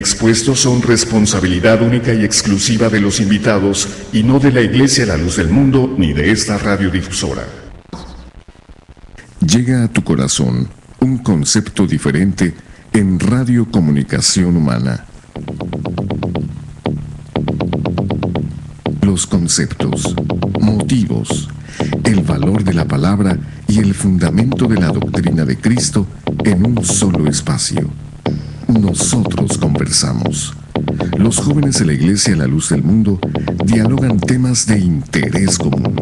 Expuestos son responsabilidad única y exclusiva de los invitados y no de la Iglesia La Luz del Mundo ni de esta radiodifusora. Llega a tu corazón un concepto diferente en Radio Comunicación Humana. Los conceptos, motivos, el valor de la palabra y el fundamento de la doctrina de Cristo en un solo espacio. Nosotros conversamos. Los jóvenes de la Iglesia La Luz del Mundo dialogan temas de interés común.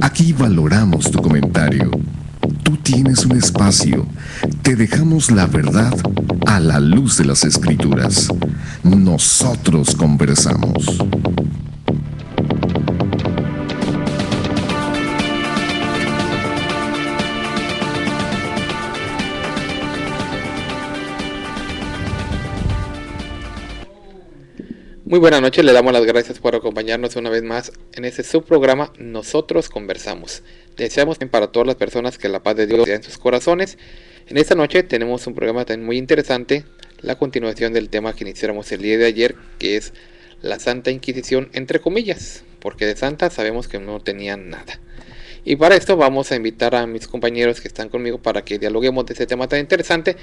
Aquí valoramos tu comentario. Tú tienes un espacio. Te dejamos la verdad a la luz de las Escrituras. Nosotros conversamos. Muy buenas noches, le damos las gracias por acompañarnos una vez más en este subprograma Nosotros Conversamos. Deseamos para todas las personas que la paz de Dios sea en sus corazones. En esta noche tenemos un programa también muy interesante, la continuación del tema que iniciamos el día de ayer, que es la Santa Inquisición, entre comillas, porque de santa sabemos que no tenían nada. Y para esto vamos a invitar a mis compañeros que están conmigo para que dialoguemos de este tema tan interesante.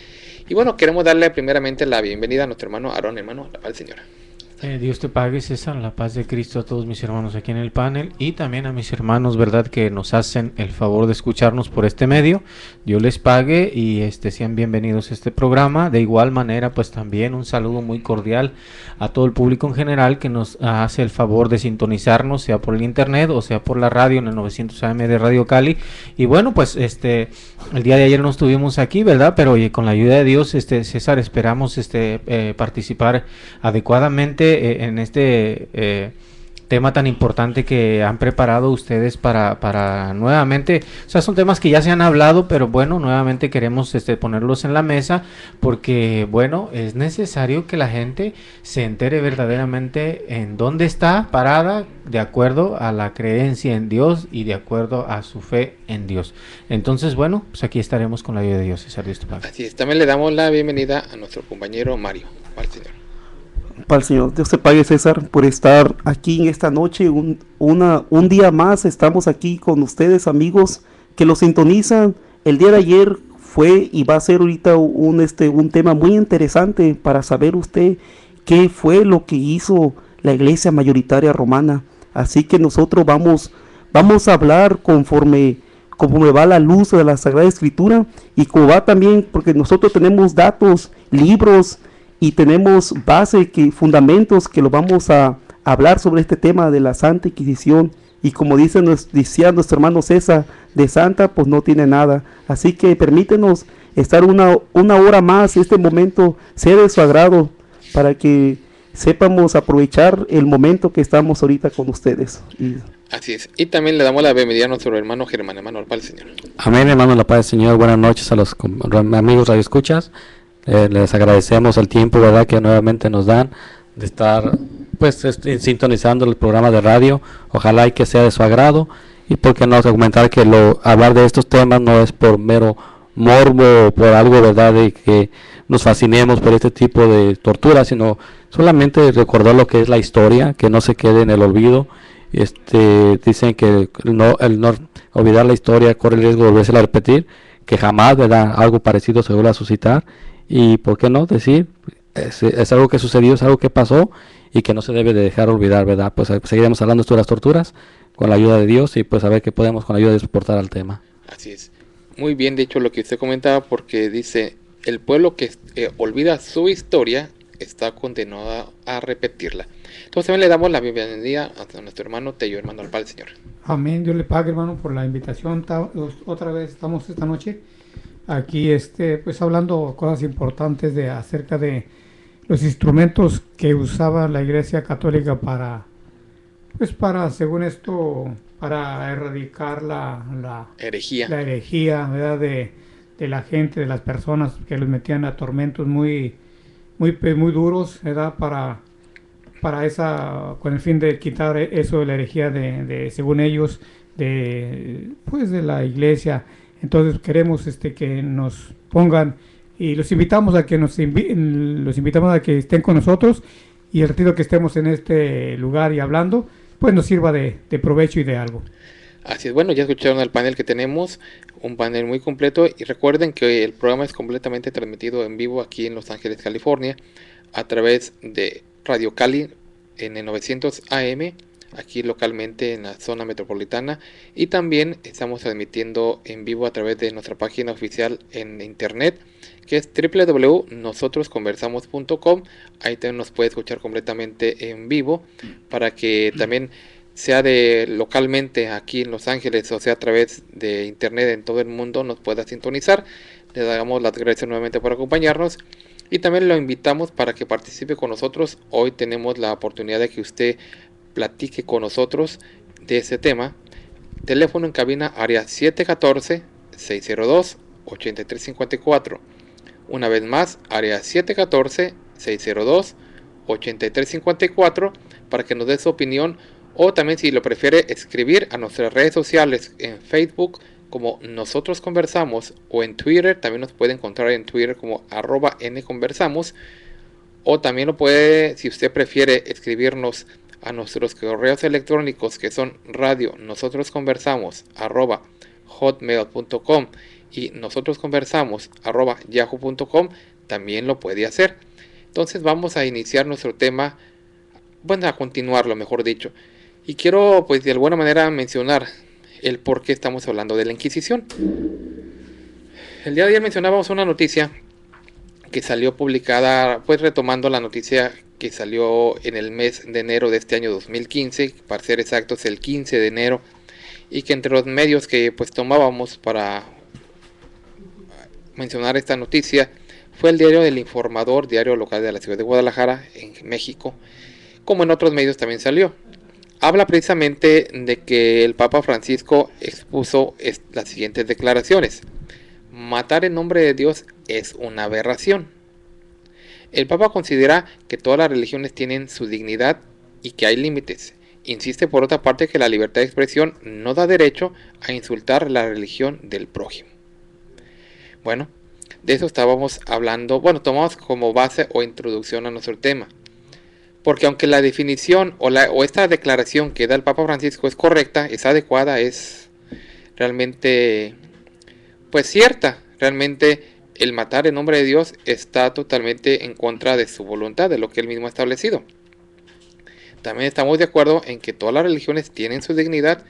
Y bueno, queremos darle primeramente la bienvenida a nuestro hermano Aarón, hermano, la paz del Señor. Dios te pague, César, la paz de Cristo a todos mis hermanos aquí en el panel y también a mis hermanos, verdad, que nos hacen el favor de escucharnos por este medio. Dios les pague y sean bienvenidos a este programa. De igual manera, pues también un saludo muy cordial a todo el público en general que nos hace el favor de sintonizarnos, sea por el internet o sea por la radio en el 900 AM de Radio Cali. Y bueno, pues el día de ayer no estuvimos aquí, ¿verdad? Pero con la ayuda de Dios, César, esperamos participar adecuadamente en este tema tan importante que han preparado ustedes para nuevamente, o sea, son temas que ya se han hablado, pero bueno, nuevamente queremos ponerlos en la mesa porque, bueno, es necesario que la gente se entere verdaderamente en dónde está parada de acuerdo a la creencia en Dios y de acuerdo a su fe en Dios. Entonces, bueno, pues aquí estaremos con la ayuda de Dios, César. Dios te pague. Así es, también le damos la bienvenida a nuestro compañero Mario. Al Señor. Para el Señor, Dios te pague, César, por estar aquí en esta noche, un día más. Estamos aquí con ustedes, amigos, que lo sintonizan. El día de ayer fue y va a ser ahorita un tema muy interesante para saber usted qué fue lo que hizo la iglesia mayoritaria romana. Así que nosotros vamos a hablar conforme va la luz de la Sagrada Escritura y como va también, porque nosotros tenemos datos, libros, y tenemos fundamentos que lo vamos a hablar sobre este tema de la Santa Inquisición. Y como decía nuestro hermano César, de santa pues no tiene nada. Así que permítenos estar una hora más, este momento sea de su agrado, para que sepamos aprovechar el momento que estamos ahorita con ustedes. Así es. Y también le damos la bienvenida a nuestro hermano Germán, hermano, la paz del Señor. Amén, hermano, la paz del Señor. Buenas noches a los amigos radioescuchas. Les agradecemos el tiempo, verdad, que nuevamente nos dan de estar pues sintonizando el programa de radio. Ojalá y que sea de su agrado, y porque no comentar que hablar de estos temas no es por mero morbo o por algo, verdad, de que nos fascinemos por este tipo de tortura, sino solamente recordar lo que es la historia, que no se quede en el olvido. Dicen que el no olvidar la historia corre el riesgo de volverse a repetir, que jamás, verdad, algo parecido se vuelva a suscitar. Y por qué no decir, es algo que sucedió, es algo que pasó y que no se debe de dejar olvidar, ¿verdad? Pues seguiremos hablando de las torturas con la ayuda de Dios y pues a ver qué podemos con la ayuda de Dios aportar al tema. Así es. Muy bien dicho lo que usted comentaba, porque dice, el pueblo que olvida su historia está condenado a repetirla. Entonces también le damos la bienvenida a nuestro hermano Tello, hermano al Padre del Señor. Amén, Dios le pague, hermano, por la invitación. Otra vez estamos esta noche aquí pues hablando cosas importantes acerca de los instrumentos que usaba la Iglesia Católica para según esto, para erradicar la herejía, ¿verdad? de la gente, de las personas, que los metían a tormentos muy duros, ¿verdad? Con el fin de quitar eso de la herejía de según ellos, de la Iglesia. Entonces queremos que nos pongan Y los invitamos a que los invitamos a que estén con nosotros, y el ratito que estemos en este lugar y hablando, pues nos sirva de provecho y de algo. Así es, bueno, ya escucharon el panel que tenemos, un panel muy completo, y recuerden que el programa es completamente transmitido en vivo aquí en Los Ángeles, California, a través de Radio Cali en el 900 AM, aquí localmente en la zona metropolitana, y también estamos transmitiendo en vivo a través de nuestra página oficial en internet, que es www.nosotrosconversamos.com. Ahí también nos puede escuchar completamente en vivo, para que también sea de localmente aquí en Los Ángeles, o sea a través de internet en todo el mundo, nos pueda sintonizar. Le damos las gracias nuevamente por acompañarnos, y también lo invitamos para que participe con nosotros. Hoy tenemos la oportunidad de que usted platique con nosotros de ese tema. Teléfono en cabina área 714-602-8354. Una vez más, área 714-602-8354, para que nos dé su opinión, o también, si lo prefiere, escribir a nuestras redes sociales en Facebook como Nosotros Conversamos, o en Twitter. También nos puede encontrar en Twitter como @nconversamos, o también lo puede, si usted prefiere, escribirnos a nuestros correos electrónicos, que son radionosotrosconversamos@hotmail.com y nosotrosconversamos@yahoo.com. También lo puede hacer. Entonces vamos a iniciar nuestro tema, bueno, a continuarlo, mejor dicho. Y quiero, pues, de alguna manera mencionar el por qué estamos hablando de la Inquisición. El día de ayer mencionábamos una noticia que salió publicada, pues retomando la noticia que salió en el mes de enero de este año 2015, para ser exactos el 15 de enero, y que entre los medios que pues tomábamos para mencionar esta noticia fue el diario El Informador, diario local de la ciudad de Guadalajara, en México, como en otros medios también salió. Habla precisamente de que el Papa Francisco expuso las siguientes declaraciones: matar en nombre de Dios es una aberración. El Papa considera que todas las religiones tienen su dignidad y que hay límites. Insiste por otra parte que la libertad de expresión no da derecho a insultar la religión del prójimo. Bueno, de eso estábamos hablando, bueno, tomamos como base o introducción a nuestro tema. Porque aunque la definición o esta declaración que da el Papa Francisco es correcta, es adecuada, es realmente pues cierta, realmente el matar en nombre de Dios está totalmente en contra de su voluntad, de lo que él mismo ha establecido. También estamos de acuerdo en que todas las religiones tienen su dignidad,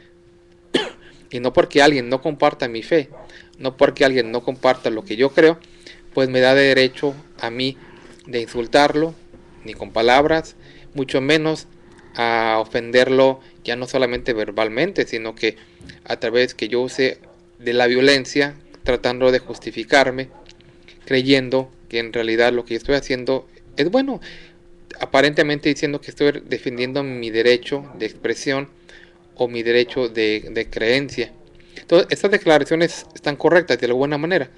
y no porque alguien no comparta mi fe, no porque alguien no comparta lo que yo creo, pues me da derecho a mí de insultarlo, ni con palabras, mucho menos a ofenderlo, ya no solamente verbalmente, sino que a través que yo use de la violencia, tratando de justificarme, creyendo que en realidad lo que yo estoy haciendo es bueno, aparentemente diciendo que estoy defendiendo mi derecho de expresión o mi derecho de creencia. Entonces, estas declaraciones están correctas de alguna manera,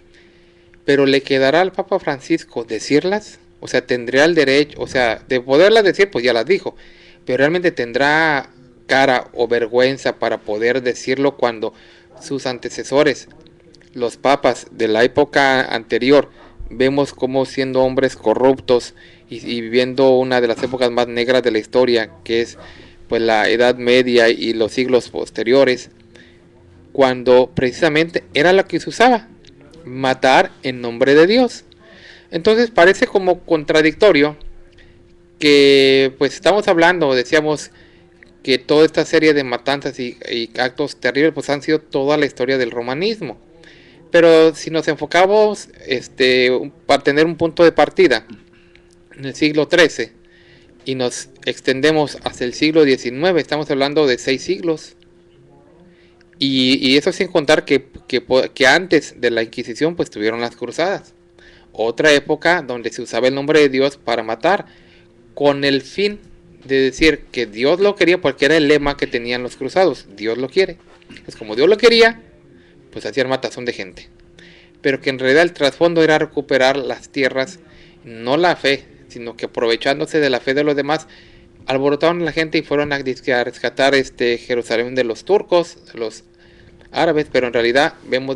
pero ¿le quedará al Papa Francisco decirlas? O sea, tendría el derecho, o sea, de poderlas decir, pues ya las dijo, pero realmente tendrá cara o vergüenza para poder decirlo cuando sus antecesores, los papas de la época anterior, vemos como siendo hombres corruptos y viviendo una de las épocas más negras de la historia, que es pues la Edad Media y los siglos posteriores, cuando precisamente era lo que se usaba, matar en nombre de Dios. Entonces parece como contradictorio que pues estamos hablando, decíamos que toda esta serie de matanzas y actos terribles pues han sido toda la historia del romanismo. Pero si nos enfocamos para tener un punto de partida en el siglo XIII y nos extendemos hacia el siglo XIX, estamos hablando de 6 siglos. Y eso sin contar que antes de la Inquisición pues tuvieron las cruzadas. Otra época donde se usaba el nombre de Dios para matar, con el fin de decir que Dios lo quería, porque era el lema que tenían los cruzados: Dios lo quiere. Es como Dios lo quería, pues hacían matazón de gente. Pero que en realidad el trasfondo era recuperar las tierras, no la fe, sino que aprovechándose de la fe de los demás, alborotaron a la gente y fueron a rescatar Jerusalén de los turcos, de los árabes, pero en realidad vemos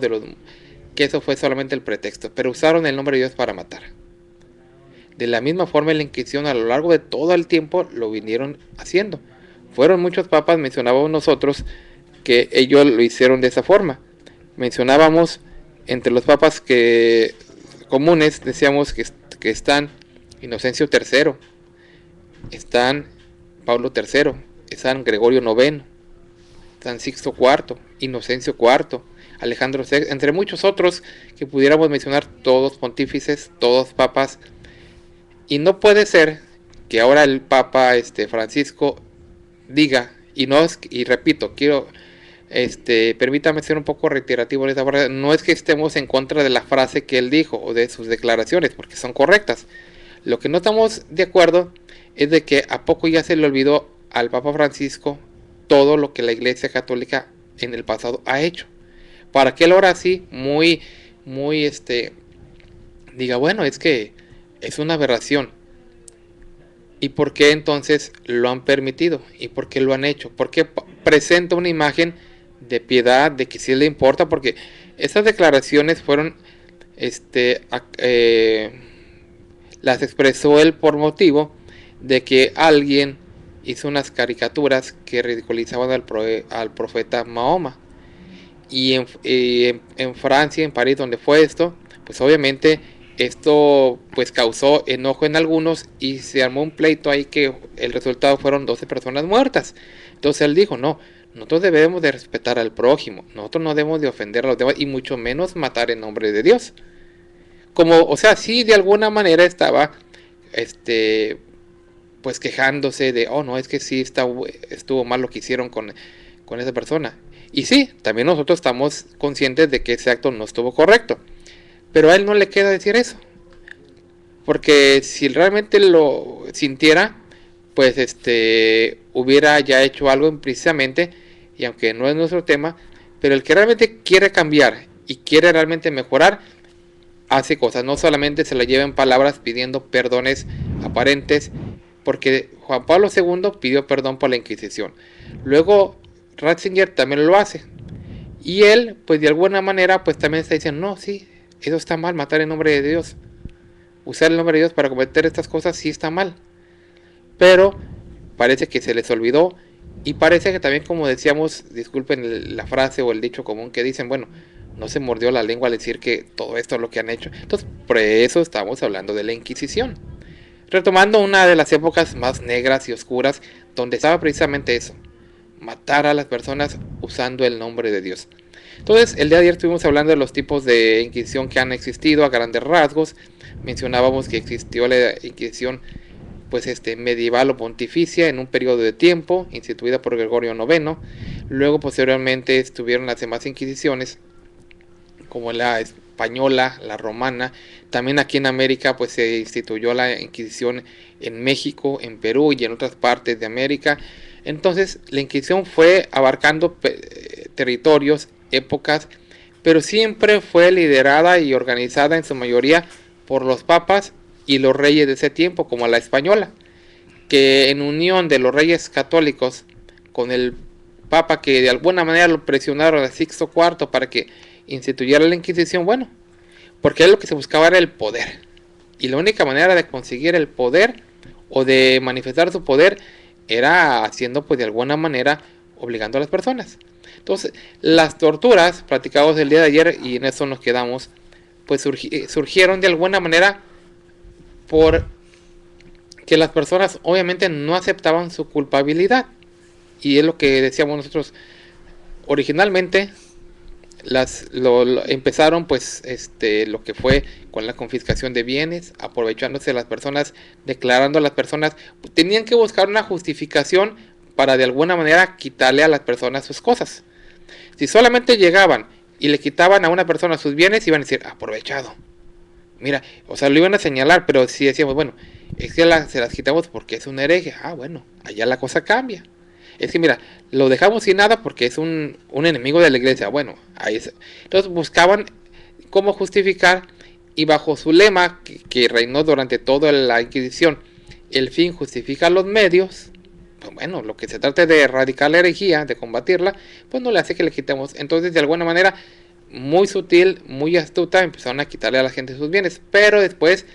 que eso fue solamente el pretexto, pero usaron el nombre de Dios para matar. De la misma forma en la Inquisición a lo largo de todo el tiempo lo vinieron haciendo. Fueron muchos papas, mencionábamos nosotros, que ellos lo hicieron de esa forma. Mencionábamos entre los papas que comunes, decíamos que están Inocencio III, están Pablo III, están Gregorio IX, San Sixto IV, Inocencio IV, Alejandro VI, entre muchos otros que pudiéramos mencionar, todos pontífices, todos papas. Y no puede ser que ahora el Papa Francisco diga, y repito, permítame ser un poco reiterativo en esta frase, no es que estemos en contra de la frase que él dijo o de sus declaraciones, porque son correctas. Lo que no estamos de acuerdo es de que a poco ya se le olvidó al Papa Francisco todo lo que la Iglesia Católica en el pasado ha hecho, para que él ahora sí diga, bueno, es que es una aberración. ¿Y por qué entonces lo han permitido? ¿Y por qué lo han hecho? Porque presenta una imagen de piedad, de que sí le importa, porque esas declaraciones fueron, las expresó él por motivo de que alguien hizo unas caricaturas que ridiculizaban al profeta Mahoma. Y en Francia, en París, donde fue esto, pues obviamente esto pues causó enojo en algunos y se armó un pleito ahí que el resultado fueron 12 personas muertas. Entonces él dijo, no, nosotros debemos de respetar al prójimo, nosotros no debemos de ofender a los demás y mucho menos matar en nombre de Dios. Como, o sea, sí de alguna manera estaba pues quejándose de, oh no, es que sí estuvo mal lo que hicieron con esa persona. Y sí, también nosotros estamos conscientes de que ese acto no estuvo correcto. Pero a él no le queda decir eso. Porque si realmente lo sintiera, pues hubiera ya hecho algo precisamente, y aunque no es nuestro tema, pero el que realmente quiere cambiar y quiere realmente mejorar, hace cosas. No solamente se le lleven palabras pidiendo perdones aparentes, porque Juan Pablo II pidió perdón por la Inquisición. Luego Ratzinger también lo hace. Y él, pues de alguna manera, pues también está diciendo, no, sí, eso está mal, matar en nombre de Dios. Usar el nombre de Dios para cometer estas cosas sí está mal. Pero parece que se les olvidó. Y parece que también, como decíamos, disculpen la frase o el dicho común que dicen, bueno, no se mordió la lengua al decir que todo esto es lo que han hecho. Entonces, por eso estamos hablando de la Inquisición. Retomando una de las épocas más negras y oscuras, donde estaba precisamente eso, matar a las personas usando el nombre de Dios. Entonces, el día de ayer estuvimos hablando de los tipos de Inquisición que han existido a grandes rasgos. Mencionábamos que existió la Inquisición pues medieval o pontificia en un periodo de tiempo, instituida por Gregorio IX. Luego, posteriormente, estuvieron las demás Inquisiciones, como la española, la romana. También aquí en América pues se instituyó la Inquisición en México, en Perú y en otras partes de América. Entonces, la Inquisición fue abarcando territorios, épocas, pero siempre fue liderada y organizada en su mayoría por los papas y los reyes de ese tiempo, como la española, que en unión de los reyes católicos con el papa, que de alguna manera lo presionaron a Sixto IV para que instituyera la Inquisición, bueno, porque lo que se buscaba era el poder, y la única manera de conseguir el poder o de manifestar su poder era haciendo pues de alguna manera obligando a las personas. Entonces, las torturas practicadas el día de ayer, y en eso nos quedamos, pues surgieron de alguna manera por que las personas obviamente no aceptaban su culpabilidad. Y es lo que decíamos nosotros. Originalmente empezaron pues lo que fue con la confiscación de bienes, aprovechándose de las personas, declarando a las personas, tenían que buscar una justificación para de alguna manera quitarle a las personas sus cosas. Si solamente llegaban y le quitaban a una persona sus bienes, iban a decir, aprovechado. Mira, o sea, lo iban a señalar, pero si decíamos, bueno, es que se las quitamos porque es un hereje. Ah, bueno, allá la cosa cambia. Es que mira, lo dejamos sin nada porque es un enemigo de la iglesia. Bueno, ahí es. Entonces buscaban cómo justificar, y bajo su lema que reinó durante toda la Inquisición, el fin justifica los medios. Pues bueno, lo que se trata de erradicar la herejía, de combatirla, pues no le hace que le quitemos. Entonces, de alguna manera, muy sutil, muy astuta, empezaron a quitarle a la gente sus bienes. Pero después,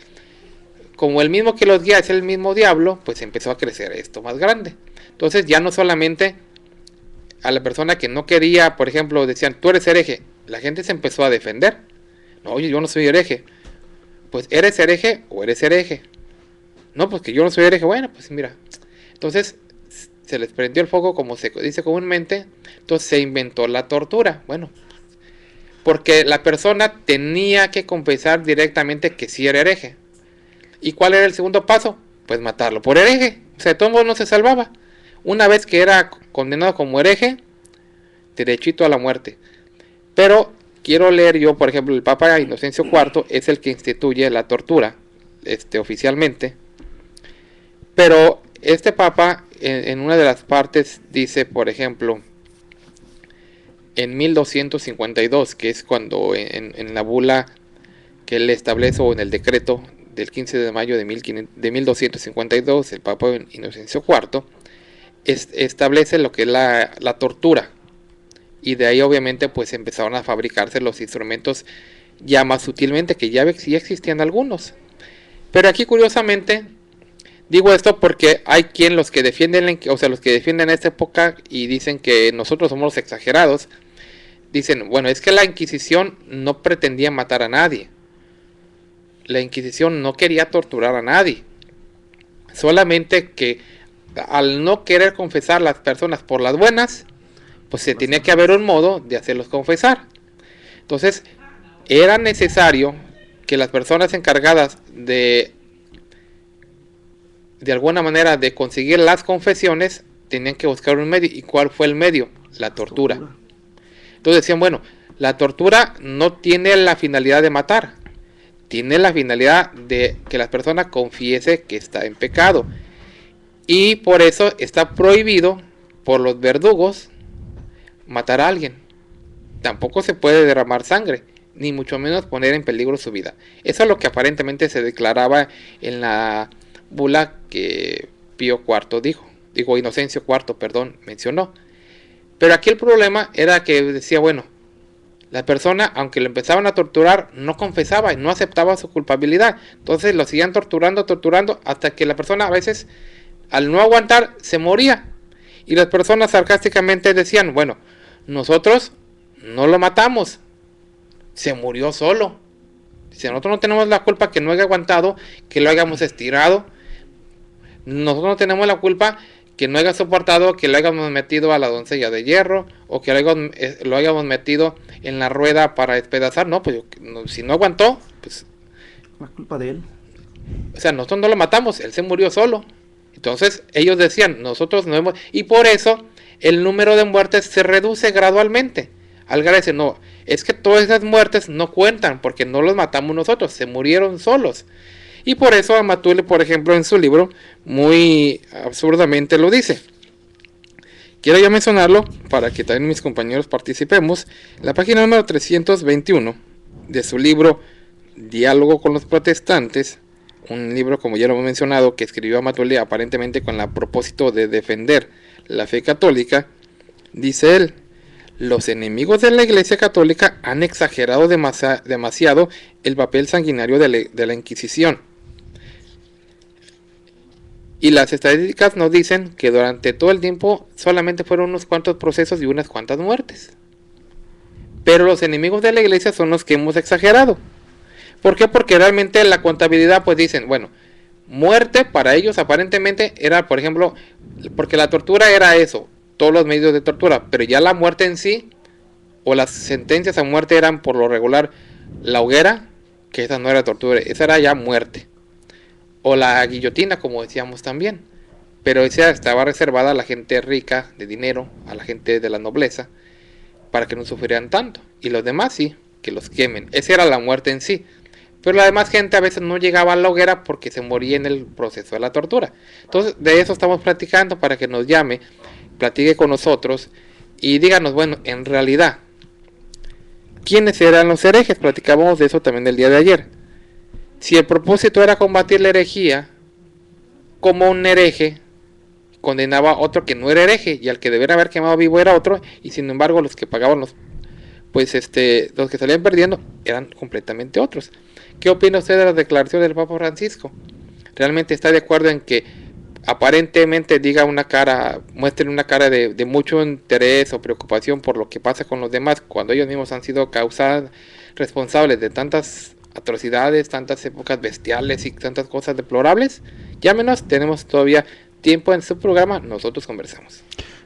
como el mismo que los guía es el mismo diablo, pues empezó a crecer esto más grande. Entonces ya no solamente a la persona que no quería, por ejemplo, decían, tú eres hereje, la gente se empezó a defender. No, oye, yo no soy hereje. Pues, ¿eres hereje o eres hereje? No, pues que yo no soy hereje. Bueno, pues mira. Entonces se les prendió el foco, como se dice comúnmente. Entonces se inventó la tortura. Bueno, porque la persona tenía que confesar directamente que sí era hereje. ¿Y cuál era el segundo paso? Pues matarlo por hereje. O sea, de todo modo no se salvaba. Una vez que era condenado como hereje, derechito a la muerte. Pero quiero leer yo, por ejemplo, el Papa Inocencio IV es el que instituye la tortura, oficialmente. Pero este Papa, en una de las partes, dice, por ejemplo, en 1252, que es cuando en la bula que él establece, o en el decreto del 15 de mayo de 1252, el Papa Inocencio IV establece lo que es la tortura. Y de ahí obviamente pues empezaron a fabricarse los instrumentos ya más sutilmente, que ya existían algunos. Pero aquí curiosamente digo esto porque hay los que defienden, los que defienden esta época y dicen que nosotros somos los exagerados. Dicen, bueno, es que la Inquisición no pretendía matar a nadie. La Inquisición no quería torturar a nadie. Solamente que al no querer confesar las personas por las buenas, pues se tenía que haber un modo de hacerlos confesar. Entonces, era necesario que las personas encargadas de alguna manera de conseguir las confesiones, tenían que buscar un medio. ¿Y cuál fue el medio? La tortura. Entonces decían, bueno, la tortura no tiene la finalidad de matar, tiene la finalidad de que la persona confiese que está en pecado. Y por eso está prohibido por los verdugos matar a alguien. Tampoco se puede derramar sangre, ni mucho menos poner en peligro su vida. Eso es lo que aparentemente se declaraba en la bula que Pío IV Inocencio IV, mencionó. Pero aquí el problema era que decía, bueno, la persona, aunque lo empezaban a torturar, no confesaba y no aceptaba su culpabilidad. Entonces lo seguían torturando, hasta que la persona a veces, al no aguantar, se moría. Y las personas sarcásticamente decían, bueno, nosotros no lo matamos, se murió solo. Dice, nosotros no tenemos la culpa que no haya aguantado, que lo hayamos estirado. Nosotros no tenemos la culpa que no haya soportado, que lo hayamos metido a la doncella de hierro, o que lo hayamos metido en la rueda para despedazar. No, pues si no aguantó, pues la culpa de él. O sea, nosotros no lo matamos, él se murió solo. Entonces ellos decían, nosotros no hemos... Y por eso el número de muertes se reduce gradualmente. Algar dice, no, es que todas esas muertes no cuentan porque no los matamos nosotros, se murieron solos. Y por eso Amatul, por ejemplo, en su libro, muy absurdamente lo dice. Quiero ya mencionarlo para que también mis compañeros participemos. La página número 321 de su libro Diálogo con los Protestantes, un libro, como ya lo hemos mencionado, que escribió Amatul aparentemente con el propósito de defender la fe católica. Dice él: los enemigos de la Iglesia Católica han exagerado demasiado el papel sanguinario de la Inquisición. Y las estadísticas nos dicen que durante todo el tiempo solamente fueron unos cuantos procesos y unas cuantas muertes. Pero los enemigos de la Iglesia son los que hemos exagerado. ¿Por qué? Porque realmente la contabilidad, pues dicen, bueno, muerte para ellos aparentemente era, por ejemplo, porque la tortura era eso, todos los medios de tortura, pero ya la muerte en sí, o las sentencias a muerte eran por lo regular la hoguera, que esa no era tortura, esa era ya muerte, o la guillotina, como decíamos también, pero esa estaba reservada a la gente rica de dinero, a la gente de la nobleza, para que no sufrieran tanto, y los demás sí, que los quemen. Esa era la muerte en sí, pero la demás gente a veces no llegaba a la hoguera porque se moría en el proceso de la tortura. Entonces de eso estamos platicando, para que nos llame, platique con nosotros y díganos, bueno, en realidad, ¿quiénes eran los herejes? Platicábamos de eso también el día de ayer. Si el propósito era combatir la herejía, como un hereje condenaba a otro que no era hereje, y al que debería haber quemado vivo era otro, y sin embargo los que pagaban pues los que salían perdiendo eran completamente otros. ¿Qué opina usted de la declaración del Papa Francisco? ¿Realmente está de acuerdo en que aparentemente muestren una cara de mucho interés o preocupación por lo que pasa con los demás, cuando ellos mismos han sido responsables de tantas atrocidades, tantas épocas bestiales y tantas cosas deplorables? Llámenos, tenemos todavía tiempo en su programa, nosotros conversamos.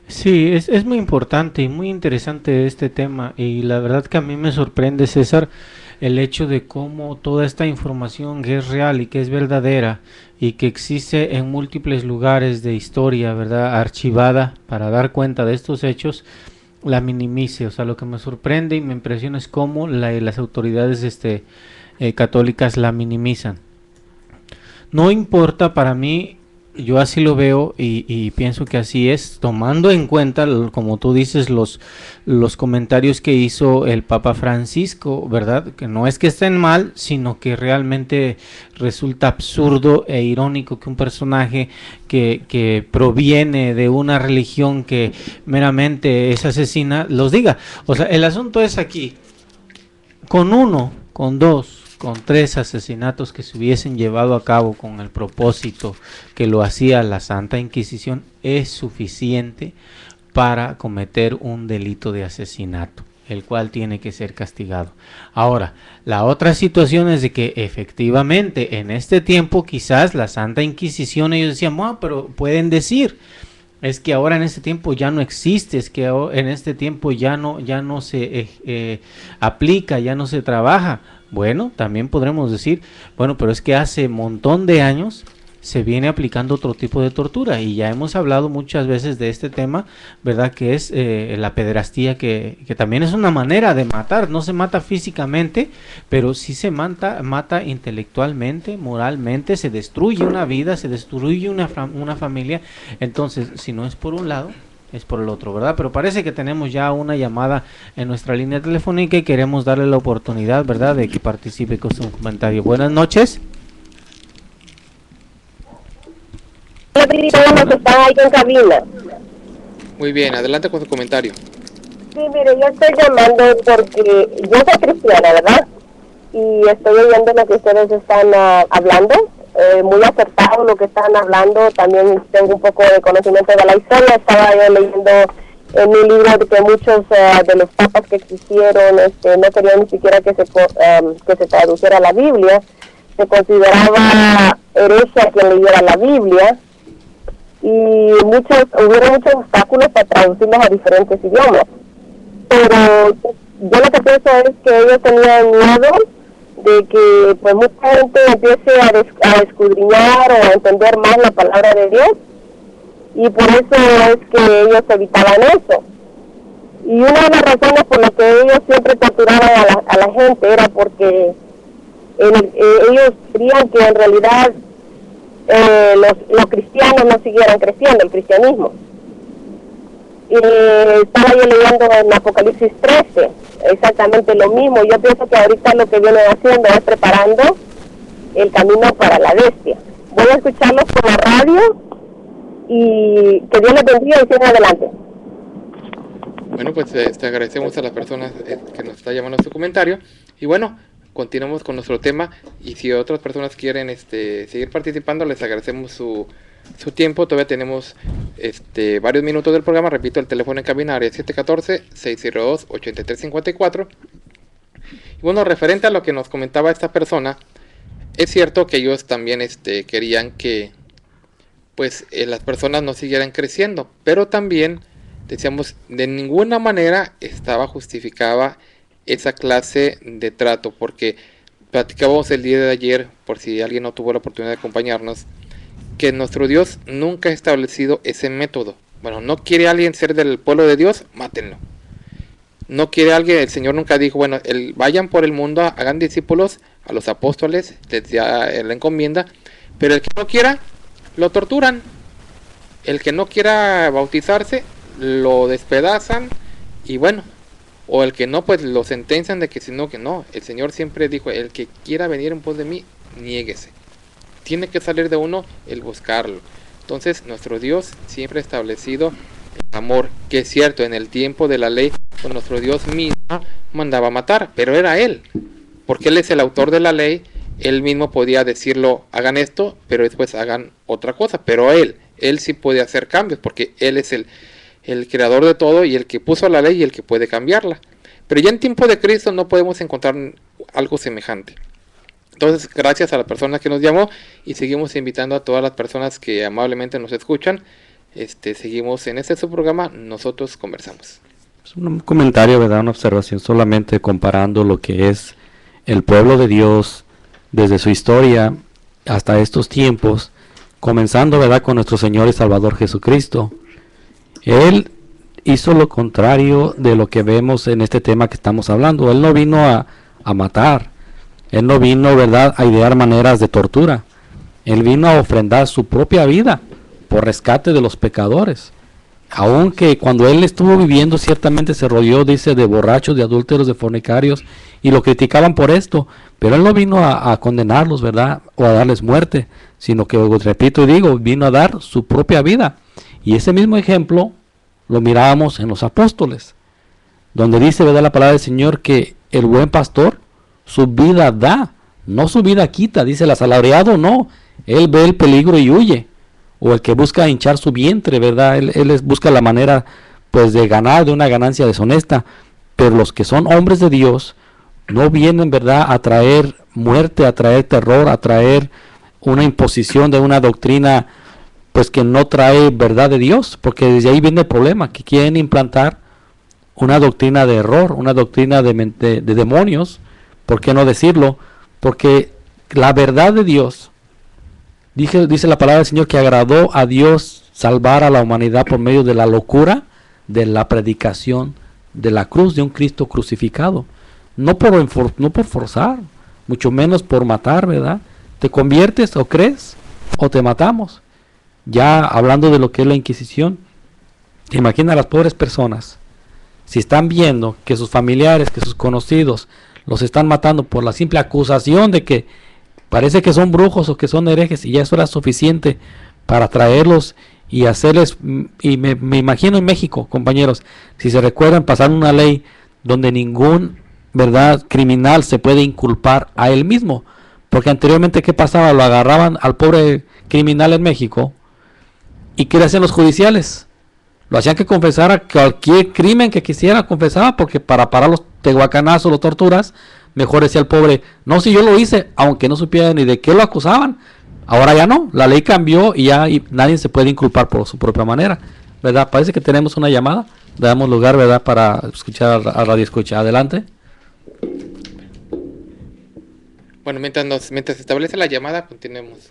Sí, es muy importante y muy interesante este tema, y la verdad que a mí me sorprende, César, el hecho de cómo toda esta información que es real y que es verdadera y que existe en múltiples lugares de historia, ¿verdad?, archivada para dar cuenta de estos hechos, la minimice. O sea, lo que me sorprende y me impresiona es cómo las autoridades católicas la minimizan. No importa para mí, yo así lo veo y pienso que así es, tomando en cuenta, como tú dices, los comentarios que hizo el Papa Francisco, ¿verdad? Que no es que estén mal, sino que realmente resulta absurdo e irónico que un personaje que proviene de una religión que meramente es asesina, los diga. O sea, el asunto es aquí, con 1, con 2, con 3 asesinatos que se hubiesen llevado a cabo con el propósito que lo hacía la Santa Inquisición, es suficiente para cometer un delito de asesinato, el cual tiene que ser castigado. Ahora, la otra situación es de que efectivamente en este tiempo quizás la Santa Inquisición, ellos decían, bueno, pero pueden decir, es que ahora en este tiempo ya no existe, es que en este tiempo ya no se aplica, ya no se trabaja. Bueno, también podremos decir, bueno, pero es que hace un montón de años se viene aplicando otro tipo de tortura, y ya hemos hablado muchas veces de este tema, ¿verdad? Que es la pederastía, que también es una manera de matar. No se mata físicamente, pero sí se mata intelectualmente, moralmente, se destruye una vida, se destruye una familia. Entonces, si no es por un lado, es por el otro, ¿verdad? Pero parece que tenemos ya una llamada en nuestra línea telefónica y queremos darle la oportunidad, ¿verdad?, de que participe con su comentario. Buenas noches. Hola, todos los que están ahí en cabina. Muy bien, adelante con su comentario. Sí, mire, yo estoy llamando porque yo soy cristiana, ¿verdad? Y estoy oyendo lo que ustedes están hablando. Muy acertado lo que están hablando. También tengo un poco de conocimiento de la historia. Estaba yo leyendo en mi libro de que muchos de los papas que existieron no querían ni siquiera que se traduciera la Biblia. Se consideraba heresia quien leyera la Biblia, y hubieron muchos obstáculos para traducirlos a diferentes idiomas. Pero yo lo que pienso es que ellos tenían miedo de que pues mucha gente empiece a escudriñar o a entender más la palabra de Dios, y por eso es que ellos evitaban eso. Y una de las razones por las que ellos siempre torturaban a la gente era porque ellos querían que en realidad los cristianos no siguieran creciendo, el cristianismo. Estaba yo leyendo en Apocalipsis 13 exactamente lo mismo. Yo pienso que ahorita lo que vienen haciendo es preparando el camino para la bestia. Voy a escucharlos por la radio y que Dios les bendiga y sigan adelante. Bueno, pues te agradecemos a las personas que nos está llamando su comentario, y bueno, continuamos con nuestro tema, y si otras personas quieren seguir participando, les agradecemos su tiempo. Todavía tenemos varios minutos del programa. Repito, el teléfono en cabina, área 714-602-8354. Y bueno, referente a lo que nos comentaba esta persona, es cierto que ellos también querían que pues las personas no siguieran creciendo, pero también decíamos, de ninguna manera estaba justificada esa clase de trato, porque platicábamos el día de ayer, por si alguien no tuvo la oportunidad de acompañarnos, que nuestro Dios nunca ha establecido ese método. Bueno, no quiere alguien ser del pueblo de Dios, mátenlo. No quiere alguien, el Señor nunca dijo, bueno, vayan por el mundo, hagan discípulos a los apóstoles, les da la encomienda, pero el que no quiera, lo torturan. El que no quiera bautizarse, lo despedazan, y bueno, o el que no, pues lo sentencian de que si no, que no. El Señor siempre dijo, el que quiera venir en pos de mí, niéguese. Tiene que salir de uno el buscarlo. Entonces nuestro Dios siempre ha establecido el amor, que es cierto, en el tiempo de la ley pues nuestro Dios mismo mandaba matar, pero era Él, porque Él es el autor de la ley. Él mismo podía decirlo, hagan esto, pero después hagan otra cosa, pero Él sí puede hacer cambios, porque Él es el creador de todo y el que puso la ley y el que puede cambiarla. Pero ya en tiempo de Cristo no podemos encontrar algo semejante. Entonces, gracias a la persona que nos llamó, y seguimos invitando a todas las personas que amablemente nos escuchan. Seguimos en su programa, Nosotros Conversamos. Es un comentario, ¿verdad? Una observación, solamente comparando lo que es el pueblo de Dios desde su historia hasta estos tiempos, comenzando, ¿verdad?, con nuestro Señor y Salvador Jesucristo. Él hizo lo contrario de lo que vemos en este tema que estamos hablando. Él no vino a matar. Él no vino, ¿verdad?, a idear maneras de tortura. Él vino a ofrendar su propia vida por rescate de los pecadores. Aunque cuando él estuvo viviendo, ciertamente se rodeó, dice, de borrachos, de adúlteros, de fornicarios, y lo criticaban por esto. Pero él no vino a condenarlos, ¿verdad?, o a darles muerte, sino que, repito y digo, vino a dar su propia vida. Y ese mismo ejemplo lo mirábamos en los apóstoles, donde dice, ¿verdad?, la palabra del Señor, que el buen pastor su vida da, no su vida quita. Dice, el asalariado no, él ve el peligro y huye, o el que busca hinchar su vientre, ¿verdad? Él busca la manera, pues, de ganar, de una ganancia deshonesta. Pero los que son hombres de Dios no vienen, ¿verdad?, a traer muerte, a traer terror, a traer una imposición de una doctrina, pues, que no trae verdad de Dios, porque desde ahí viene el problema, que quieren implantar una doctrina de error, una doctrina de demonios. ¿Por qué no decirlo? Porque la verdad de Dios, dice la palabra del Señor, que agradó a Dios salvar a la humanidad por medio de la locura de la predicación de la cruz, de un Cristo crucificado. No por forzar, mucho menos por matar, ¿verdad? Te conviertes o crees o te matamos. Ya hablando de lo que es la Inquisición, imagina a las pobres personas, si están viendo que sus familiares, que sus conocidos los están matando por la simple acusación de que parece que son brujos o que son herejes, y ya eso era suficiente para traerlos y hacerles, y me imagino en México, compañeros, si se recuerdan, pasaron una ley donde ningún, ¿verdad?, criminal se puede inculpar a él mismo, porque anteriormente, ¿qué pasaba? Lo agarraban al pobre criminal en México, y ¿qué le hacían los judiciales? Lo hacían que confesara cualquier crimen que quisiera, confesaba, porque para parar los tehuacanazos, los torturas, mejor decía el pobre, no, si yo lo hice, aunque no supiera ni de qué lo acusaban. Ahora ya no, la ley cambió y ya nadie se puede inculpar por su propia manera, ¿verdad? Parece que tenemos una llamada, le damos lugar, ¿verdad?, para escuchar a Radio Escucha. Adelante. Bueno, mientras se establece la llamada, continuemos.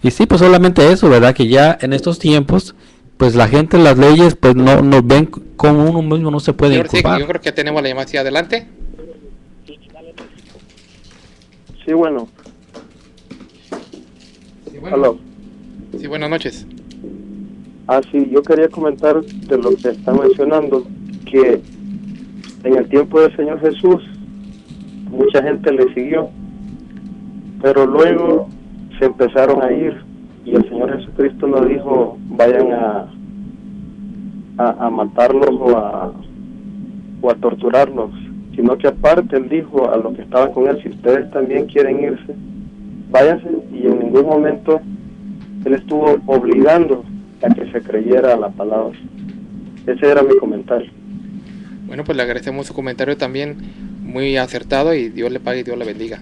Y sí, pues solamente eso, ¿verdad?, que ya en estos tiempos, pues la gente, las leyes, pues no nos ven como uno mismo, no se puede inculpar. Sí, yo creo que ya tenemos la llamada. ¿Sí, adelante? Sí, bueno. Sí, bueno. Aló. Sí, buenas noches. Sí, yo quería comentar de lo que está mencionando, que en el tiempo del Señor Jesús mucha gente le siguió, pero luego se empezaron a ir, y el Señor Jesucristo nos dijo, vayan a matarlos o a torturarlos, sino que aparte Él dijo a los que estaban con Él, si ustedes también quieren irse, váyanse, y en ningún momento Él estuvo obligando a que se creyera a la palabra. Ese era mi comentario. Bueno, pues le agradecemos su comentario también, muy acertado, y Dios le pague y Dios le bendiga.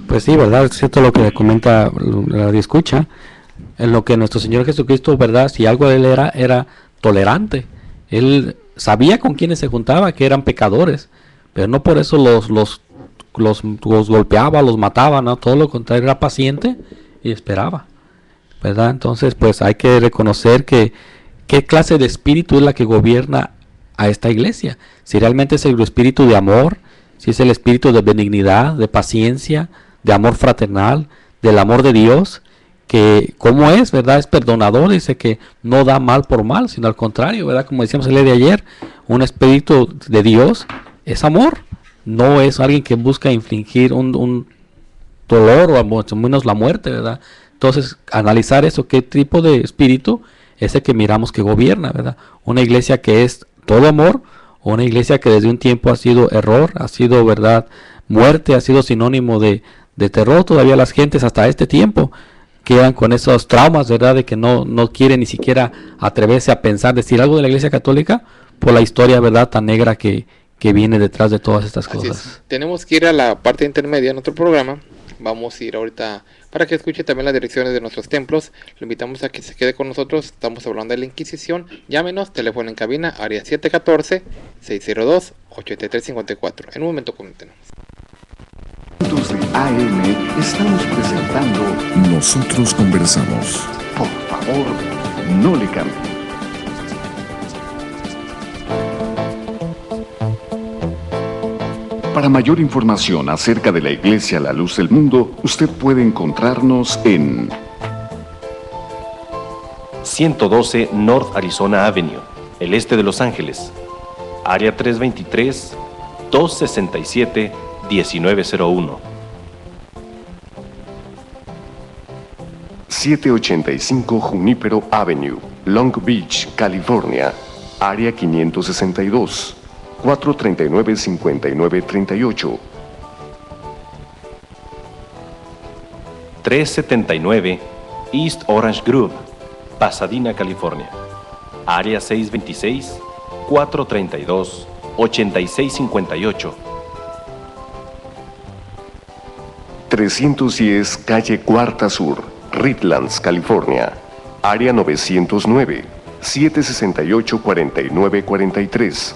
Pues sí, ¿verdad? Es cierto lo que comenta la escucha, en lo que nuestro Señor Jesucristo, ¿verdad?, si algo Él era tolerante. Él sabía con quienes se juntaba, que eran pecadores, pero no por eso los golpeaba, los mataba, ¿no? Todo lo contrario, era paciente y esperaba, ¿verdad? Entonces, pues hay que reconocer que qué clase de espíritu es la que gobierna a esta iglesia. Si realmente es el espíritu de amor, si es el espíritu de benignidad, de paciencia, de amor fraternal, del amor de Dios, que como es, ¿verdad?, es perdonador, dice que no da mal por mal, sino al contrario, ¿verdad?, como decíamos el día de ayer, un espíritu de Dios es amor, no es alguien que busca infligir un dolor o al menos la muerte, ¿verdad? Entonces, analizar eso, qué tipo de espíritu es el que miramos que gobierna, ¿verdad? Una iglesia que es todo amor, o una iglesia que desde un tiempo ha sido error, ha sido, ¿verdad?, muerte, ha sido sinónimo de terror. Todavía las gentes hasta este tiempo quedan con esos traumas, ¿verdad?, de que no quieren ni siquiera atreverse a pensar, decir algo de la iglesia católica por la historia, ¿verdad?, tan negra que viene detrás de todas estas cosas. Tenemos que ir a la parte intermedia en nuestro programa. Vamos a ir ahorita para que escuche también las direcciones de nuestros templos. Lo invitamos a que se quede con nosotros. Estamos hablando de la Inquisición. Llámenos, teléfono en cabina, área 714-602-8354. En un momento comentenemos. De AM estamos presentando Nosotros Conversamos. Por favor, no le cambie. Para mayor información acerca de la Iglesia La Luz del Mundo, usted puede encontrarnos en 112 North Arizona Avenue, el este de Los Ángeles, área 323-267-1901. 785 Junípero Avenue, Long Beach, California, área 562. 439-5938. 379 East Orange Grove, Pasadena, California, área 626-432-8658. 310 Calle Cuarta Sur, Redlands, California, área 909, 768-4943.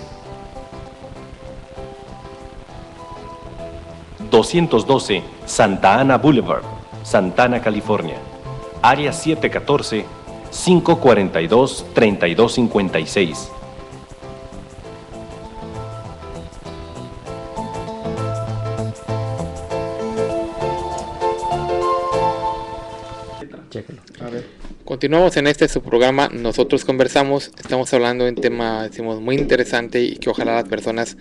212 Santa Ana Boulevard, Santana, California, área 714-542-3256. Continuamos en su programa Nosotros Conversamos. Estamos hablando de un tema, decimos, muy interesante y que ojalá las personas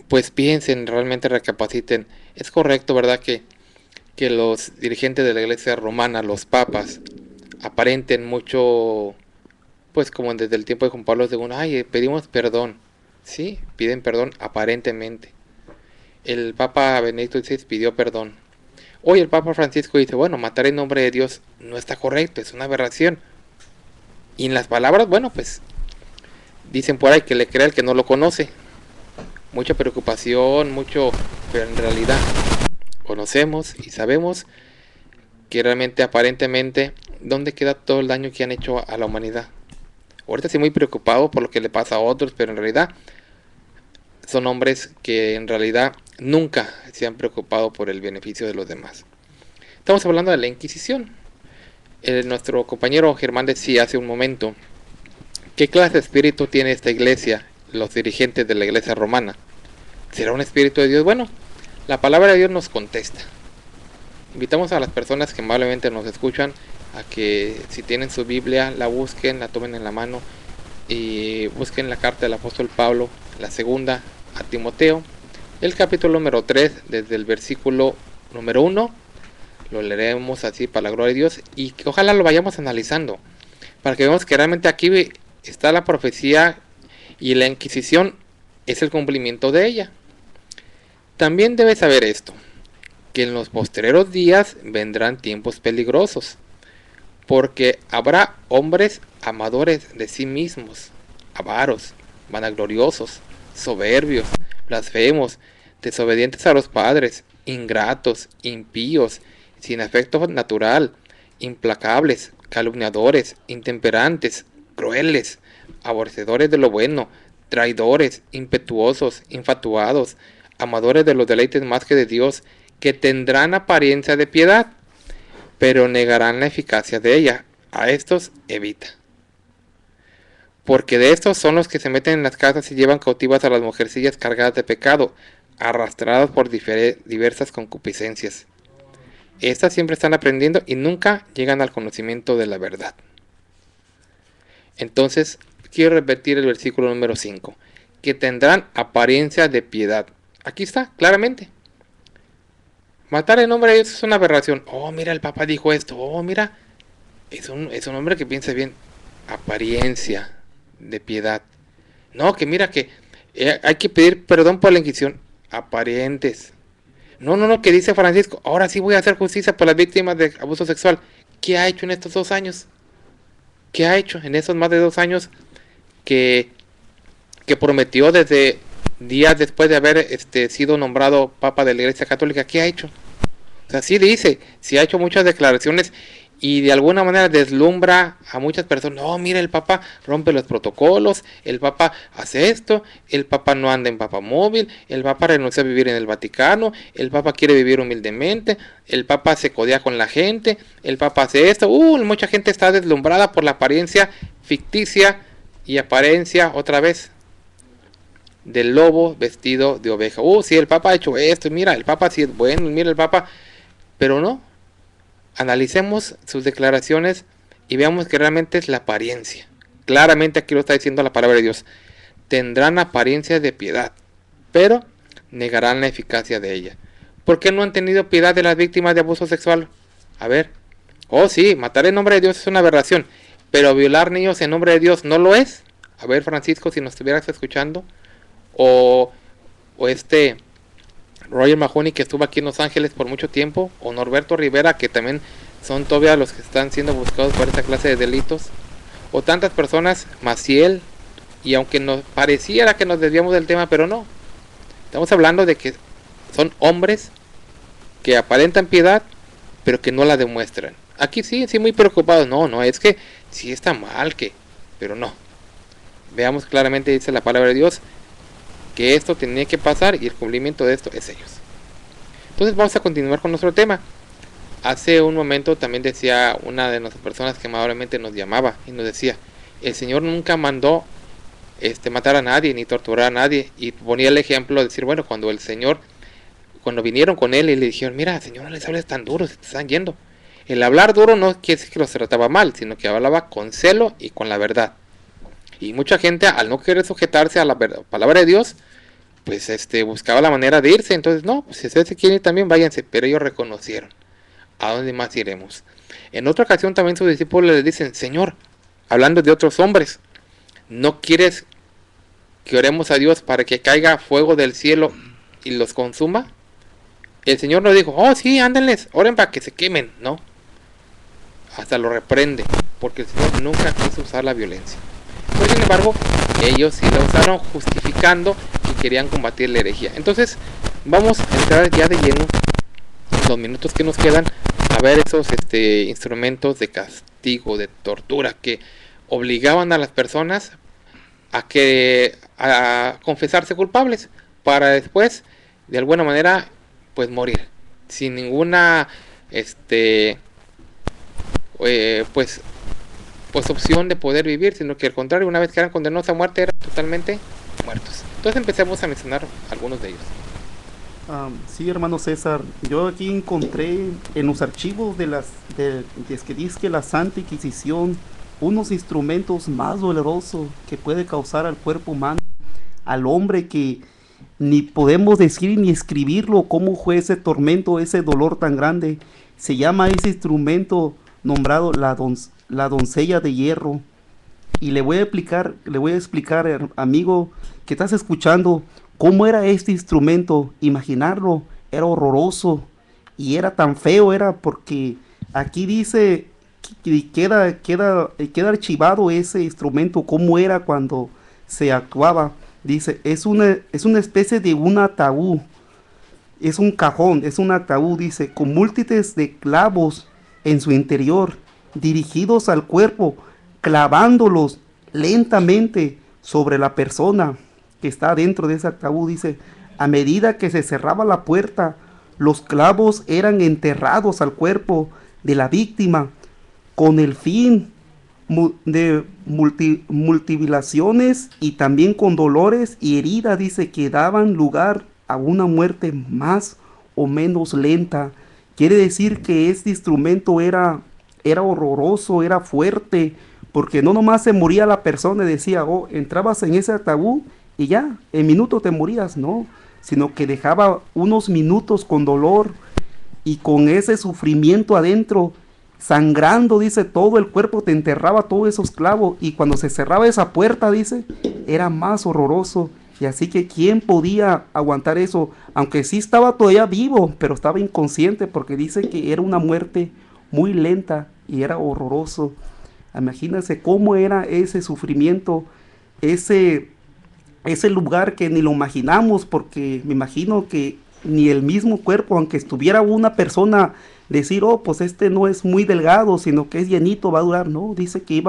pues piensen, realmente recapaciten. Es correcto, ¿verdad?, que los dirigentes de la iglesia romana, los papas, aparenten mucho, pues como desde el tiempo de Juan Pablo II, ay, pedimos perdón. Sí, piden perdón aparentemente. El Papa Benedicto XVI pidió perdón. Hoy el Papa Francisco dice, bueno, matar en nombre de Dios no está correcto, es una aberración. Y en las palabras, bueno, pues dicen por ahí que le crea el que no lo conoce. Mucha preocupación, pero en realidad conocemos y sabemos que realmente, aparentemente, ¿dónde queda todo el daño que han hecho a la humanidad? Ahorita estoy muy preocupado por lo que le pasa a otros, pero en realidad son hombres que en realidad nunca se han preocupado por el beneficio de los demás. Estamos hablando de la Inquisición. Nuestro compañero Germán decía hace un momento, ¿qué clase de espíritu tiene esta iglesia, los dirigentes de la iglesia romana? ¿Será un espíritu de Dios? Bueno, la palabra de Dios nos contesta. Invitamos a las personas que amablemente nos escuchan a que, si tienen su Biblia, la busquen, la tomen en la mano y busquen la carta del apóstol Pablo, la segunda a Timoteo, el capítulo número 3, desde el versículo número 1. Lo leeremos así para la gloria de Dios y que ojalá lo vayamos analizando para que veamos que realmente aquí está la profecía y la Inquisición es el cumplimiento de ella. También debes saber esto, que en los posteriores días vendrán tiempos peligrosos, porque habrá hombres amadores de sí mismos, avaros, vanagloriosos, soberbios, blasfemos, desobedientes a los padres, ingratos, impíos, sin afecto natural, implacables, calumniadores, intemperantes, crueles, aborrecedores de lo bueno, traidores, impetuosos, infatuados, amadores de los deleites más que de Dios, que tendrán apariencia de piedad, pero negarán la eficacia de ella. A estos evita. Porque de estos son los que se meten en las casas y llevan cautivas a las mujercillas cargadas de pecado, arrastradas por diversas concupiscencias. Estas siempre están aprendiendo y nunca llegan al conocimiento de la verdad. Entonces, quiero repetir el versículo número 5. Que tendrán apariencia de piedad. Aquí está, claramente. Matar en nombre de Dios es una aberración. Oh, mira, el Papa dijo esto. Oh, mira, es un hombre que piensa bien. apariencia de piedad. No, que mira que hay que pedir perdón por la Inquisición. Aparentes. No, que dice Francisco, ahora sí voy a hacer justicia por las víctimas de abuso sexual. ¿Qué ha hecho en estos 2 años? ¿Qué ha hecho en esos más de 2 años que prometió desde días después de haber sido nombrado Papa de la Iglesia Católica? ¿Qué ha hecho? O sea, sí dice, sí ha hecho muchas declaraciones y de alguna manera deslumbra a muchas personas. No, mira, el Papa rompe los protocolos, el Papa hace esto, el Papa no anda en papamóvil, el Papa renunció a vivir en el Vaticano, el Papa quiere vivir humildemente, el Papa se codea con la gente, el Papa hace esto. Mucha gente está deslumbrada por la apariencia ficticia y apariencia otra vez del lobo vestido de oveja. Sí, el Papa ha hecho esto, mira, el Papa sí es bueno, mira el Papa, pero no. Analicemos sus declaraciones y veamos que realmente es la apariencia. Claramente aquí lo está diciendo la palabra de Dios. Tendrán apariencia de piedad, pero negarán la eficacia de ella. ¿Por qué no han tenido piedad de las víctimas de abuso sexual? A ver. Sí, matar en nombre de Dios es una aberración, pero violar niños en nombre de Dios no lo es. A ver, Francisco, si nos estuvieras escuchando, o Roger Mahoney, que estuvo aquí en Los Ángeles por mucho tiempo, o Norberto Rivera, que también son todavía los que están siendo buscados por esta clase de delitos, o tantas personas, Maciel, y aunque nos pareciera que nos desviamos del tema, pero no, estamos hablando de que son hombres que aparentan piedad, pero que no la demuestran. Aquí sí muy preocupados. No, es que sí está mal, pero no. Veamos claramente, dice la palabra de Dios, que esto tenía que pasar y el cumplimiento de esto es ellos. Entonces vamos a continuar con nuestro tema. Hace un momento también decía una de nuestras personas que amablemente nos llamaba y nos decía, el Señor nunca mandó matar a nadie ni torturar a nadie, y ponía el ejemplo de decir, bueno, cuando vinieron con él y le dijeron, mira, Señor, no les hables tan duro, se te están yendo. El hablar duro no quiere decir que los trataba mal, sino que hablaba con celo y con la verdad. Y mucha gente, al no querer sujetarse a la palabra de Dios, pues buscaba la manera de irse. Entonces, no, pues si ustedes se quieren ir también, váyanse. Pero ellos reconocieron, ¿a dónde más iremos? En otra ocasión también sus discípulos le dicen, Señor, hablando de otros hombres, ¿no quieres que oremos a Dios para que caiga fuego del cielo y los consuma? El Señor no dijo, sí, ándenles, oren para que se quemen. No, hasta lo reprende, porque el Señor nunca quiso usar la violencia. Pero sin embargo, ellos sí la usaron justificando y querían combatir la herejía. Entonces, vamos a entrar ya de lleno, en los minutos que nos quedan, a ver esos instrumentos de castigo, de tortura, que obligaban a las personas a confesarse culpables, para después, de alguna manera, pues morir, sin ninguna, pues opción de poder vivir, sino que al contrario, una vez que eran condenados a muerte, eran totalmente muertos. Entonces empecemos a mencionar algunos de ellos. Sí, hermano César, yo aquí encontré en los archivos de que dice que la Santa Inquisición, unos instrumentos más dolorosos que puede causar al cuerpo humano, al hombre, que ni podemos decir ni escribirlo cómo fue ese tormento, ese dolor tan grande. Se llama ese instrumento nombrado la doncella de hierro. Y le voy a explicar, amigo que estás escuchando, cómo era este instrumento. Imaginarlo era horroroso y era tan feo, era porque aquí dice que queda archivado ese instrumento, cómo era cuando se actuaba. Dice, es una especie de un ataúd, es un cajón, es un ataúd, dice, con múltiples de clavos en su interior, dirigidos al cuerpo, clavándolos lentamente sobre la persona que está dentro de ese ataúd. Dice, a medida que se cerraba la puerta, los clavos eran enterrados al cuerpo de la víctima, con el fin de multivilaciones y también con dolores y heridas, dice, que daban lugar a una muerte más o menos lenta. Quiere decir que este instrumento era horroroso, era fuerte, porque no nomás se moría la persona y decía, entrabas en ese ataúd y ya, en minutos te morías, no, sino que dejaba unos minutos con dolor y con ese sufrimiento adentro, sangrando, dice, todo el cuerpo, te enterraba todos esos clavos, y cuando se cerraba esa puerta, dice, era más horroroso. Y así que ¿quién podía aguantar eso? Aunque sí estaba todavía vivo, pero estaba inconsciente, porque dice que era una muerte muy lenta y era horroroso. Imagínense cómo era ese sufrimiento, ese lugar que ni lo imaginamos, porque me imagino que ni el mismo cuerpo, aunque estuviera una persona, decir, oh, pues este no es muy delgado, sino que es llenito, va a durar. No, dice que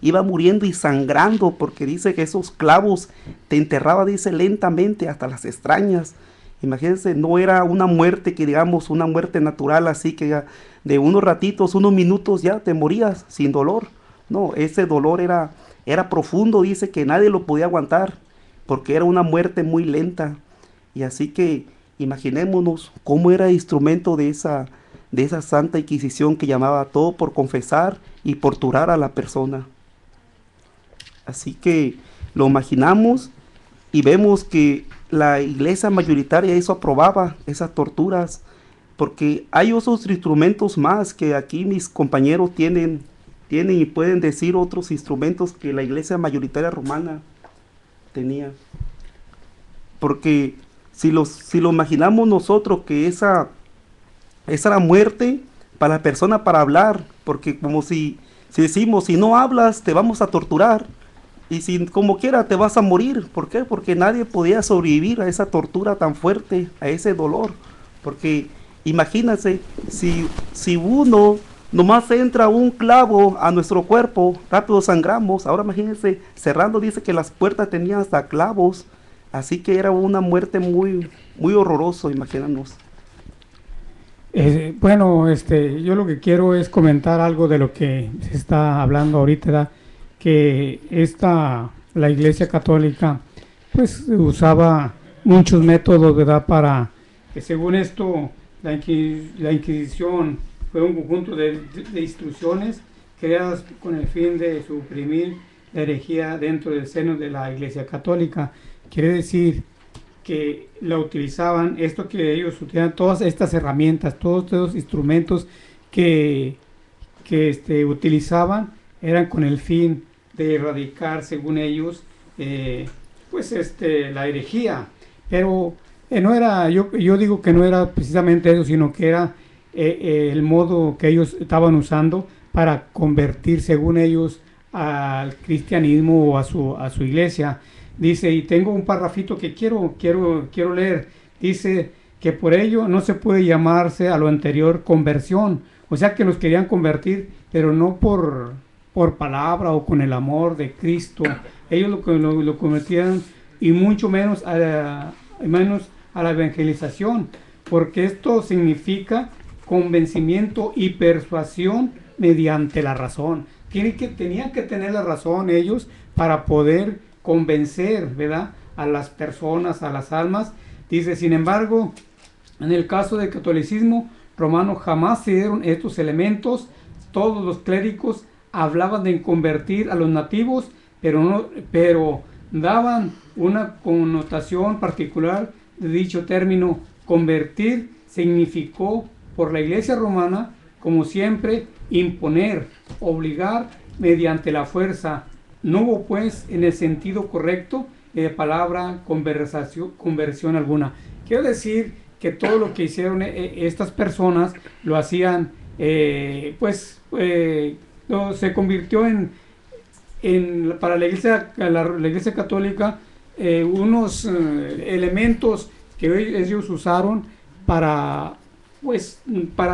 iba muriendo y sangrando, porque dice que esos clavos te enterraba, dice, lentamente hasta las extrañas. Imagínense, no era una muerte que digamos, una muerte natural, así que de unos ratitos, unos minutos ya te morías sin dolor. No, ese dolor era profundo, dice que nadie lo podía aguantar, porque era una muerte muy lenta. Y así que imaginémonos cómo era instrumento de esa Santa Inquisición, que llamaba todo por confesar y torturar a la persona. Así que lo imaginamos y vemos que la iglesia mayoritaria eso aprobaba, esas torturas, porque hay otros instrumentos más que aquí mis compañeros tienen y pueden decir otros instrumentos que la iglesia mayoritaria romana tenía. Porque si lo imaginamos nosotros, que esa era muerte para la persona para hablar, porque como si decimos, si no hablas te vamos a torturar, y si como quiera te vas a morir. ¿Por qué? Porque nadie podía sobrevivir a esa tortura tan fuerte, a ese dolor. Porque imagínense, si uno nomás entra un clavo a nuestro cuerpo, rápido sangramos. Ahora imagínense, cerrando, dice que las puertas tenían hasta clavos, así que era una muerte muy, muy horroroso, imagínanos. Bueno, yo lo que quiero es comentar algo de lo que se está hablando ahorita, ¿verdad? Que la Iglesia Católica pues usaba muchos métodos, ¿verdad? Para que, según esto, la Inquisición fue un conjunto de instrucciones creadas con el fin de suprimir la herejía dentro del seno de la Iglesia Católica. Quiere decir que la utilizaban, que ellos utilizaban todas estas herramientas, todos estos instrumentos que utilizaban, eran con el fin de erradicar, según ellos, la herejía. Pero no era, yo digo que no era precisamente eso, sino que era el modo que ellos estaban usando para convertir, según ellos, al cristianismo o a su iglesia. Dice, y tengo un parrafito que quiero leer. Dice que por ello no se puede llamarse a lo anterior conversión. O sea que los querían convertir, pero no por palabra o con el amor de Cristo. Ellos lo convertían, y mucho menos a la evangelización, porque esto significa convencimiento y persuasión mediante la razón. Tenían que tener la razón ellos para poder convencer, ¿verdad?, a las personas, a las almas. Dice, sin embargo, en el caso del catolicismo romano jamás se dieron estos elementos. Todos los clérigos hablaban de convertir a los nativos, pero daban una connotación particular de dicho término. Convertir significó por la Iglesia romana, como siempre, imponer, obligar mediante la fuerza. No hubo pues en el sentido correcto de palabra conversión alguna. Quiero decir que todo lo que hicieron estas personas lo hacían, se convirtió para la Iglesia Católica unos elementos que ellos usaron para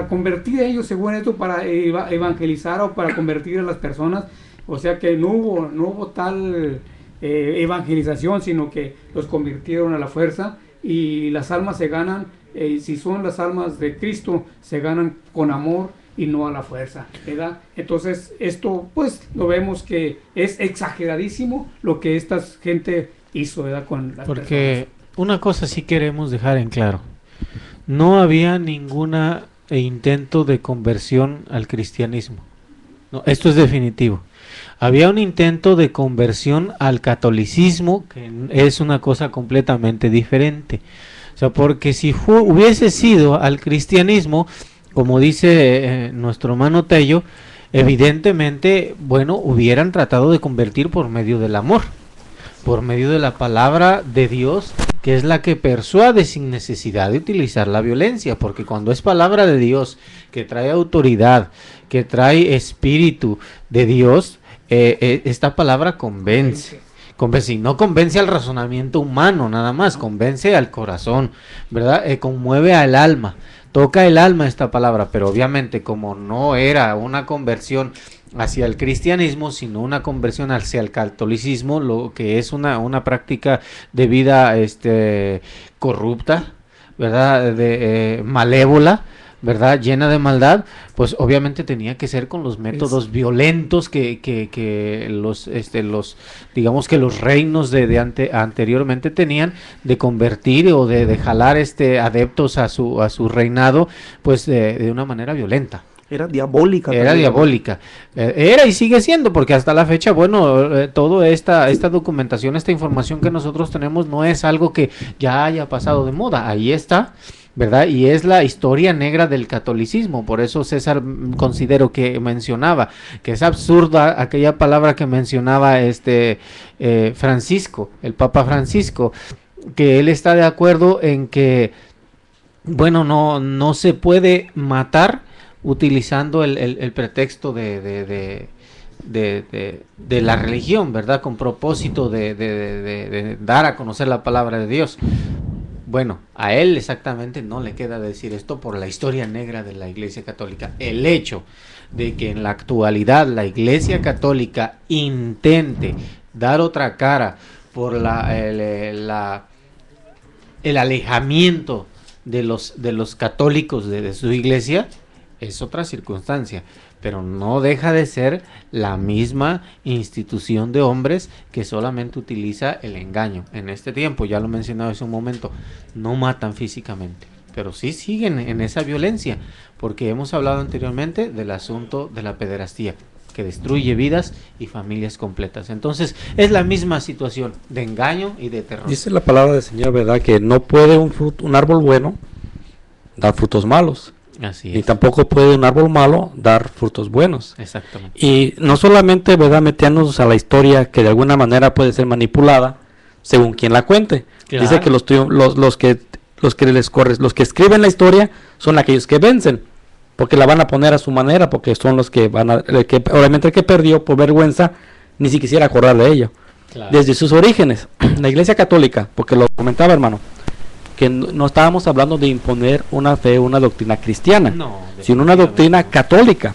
convertir a ellos, según esto, para evangelizar o para convertir a las personas. O sea que no hubo tal evangelización, sino que los convirtieron a la fuerza, y las almas se ganan, si son las almas de Cristo, se ganan con amor y no a la fuerza, ¿verdad? Entonces esto pues lo vemos que es exageradísimo lo que esta gente hizo, ¿verdad? Con las Porque personas. Una cosa sí queremos dejar en claro: no había ningún intento de conversión al cristianismo. No, esto es definitivo. Había un intento de conversión al catolicismo, que es una cosa completamente diferente. O sea, porque si hubiese sido al cristianismo, como dice nuestro hermano Tello, evidentemente, bueno, hubieran tratado de convertir por medio del amor, por medio de la palabra de Dios, que es la que persuade sin necesidad de utilizar la violencia, porque cuando es palabra de Dios, que trae autoridad, que trae espíritu de Dios, esta palabra convence. Convence, y no convence al razonamiento humano nada más, convence al corazón, ¿verdad? Conmueve al alma, toca el alma esta palabra, pero obviamente como no era una conversión hacia el cristianismo, sino una conversión hacia el catolicismo, lo que es una práctica de vida corrupta, ¿verdad? Malévola, ¿verdad? Llena de maldad, pues obviamente tenía que ser con los métodos violentos que los digamos que los reinos anteriormente tenían, de convertir o de jalar adeptos a su reinado, pues de una manera violenta. Era diabólica. Era diabólica. Era y sigue siendo, porque hasta la fecha, bueno, toda esta documentación, esta información que nosotros tenemos no es algo que ya haya pasado de moda. Ahí está, ¿verdad? Y es la historia negra del catolicismo. Por eso César considero que mencionaba que es absurda aquella palabra que mencionaba Francisco, el Papa Francisco, que él está de acuerdo en que, bueno, no se puede matar utilizando el pretexto de la religión, ¿verdad? Con propósito de dar a conocer la palabra de Dios. Bueno, a él exactamente no le queda decir esto por la historia negra de la Iglesia Católica. El hecho de que en la actualidad la Iglesia Católica intente dar otra cara por el alejamiento de los católicos de su iglesia es otra circunstancia, pero no deja de ser la misma institución de hombres que solamente utiliza el engaño. En este tiempo, ya lo mencionaba hace un momento, no matan físicamente, pero sí siguen en esa violencia, porque hemos hablado anteriormente del asunto de la pederastía, que destruye vidas y familias completas. Entonces, es la misma situación de engaño y de terror. Dice la palabra del Señor, ¿verdad? Que no puede un árbol bueno dar frutos malos. Así es. Y tampoco puede un árbol malo dar frutos buenos. Exactamente. Y no solamente, ¿verdad?, metiéndonos a la historia que de alguna manera puede ser manipulada según quien la cuente. Claro. Dice que los que escriben la historia son aquellos que vencen, porque la van a poner a su manera, porque son los que obviamente el que perdió por vergüenza ni siquiera quisiera acordar de ello. Claro. Desde sus orígenes, la Iglesia Católica, porque lo comentaba, hermano, que no estábamos hablando de imponer una fe, una doctrina cristiana, no, sino una doctrina católica.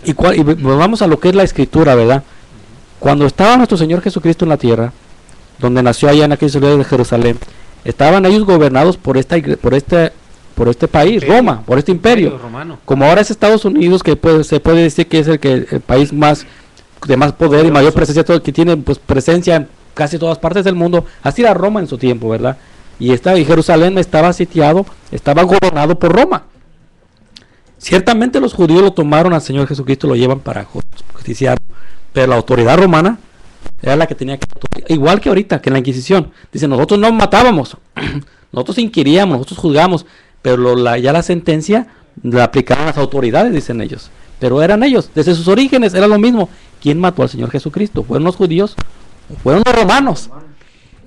Y vamos a lo que es la Escritura, ¿verdad? Cuando estaba nuestro Señor Jesucristo en la tierra, donde nació allá en aquella ciudad de Jerusalén, estaban ellos gobernados por este país, Roma, por este imperio romano. Como ahora es Estados Unidos, que se puede decir que es el país de más poder y mayor presencia, que tiene pues presencia en casi todas partes del mundo. Así era Roma en su tiempo, ¿verdad? Y Jerusalén estaba sitiado, estaba gobernado por Roma. Ciertamente los judíos lo tomaron al Señor Jesucristo, lo llevan para justiciar, pero la autoridad romana era la que tenía que, igual que ahorita, que en la Inquisición. Dice, nosotros no matábamos, nosotros inquiríamos, nosotros juzgamos, pero ya la sentencia la aplicaban las autoridades, dicen ellos. Pero eran ellos, desde sus orígenes era lo mismo. ¿Quién mató al Señor Jesucristo? ¿Fueron los judíos o fueron los romanos?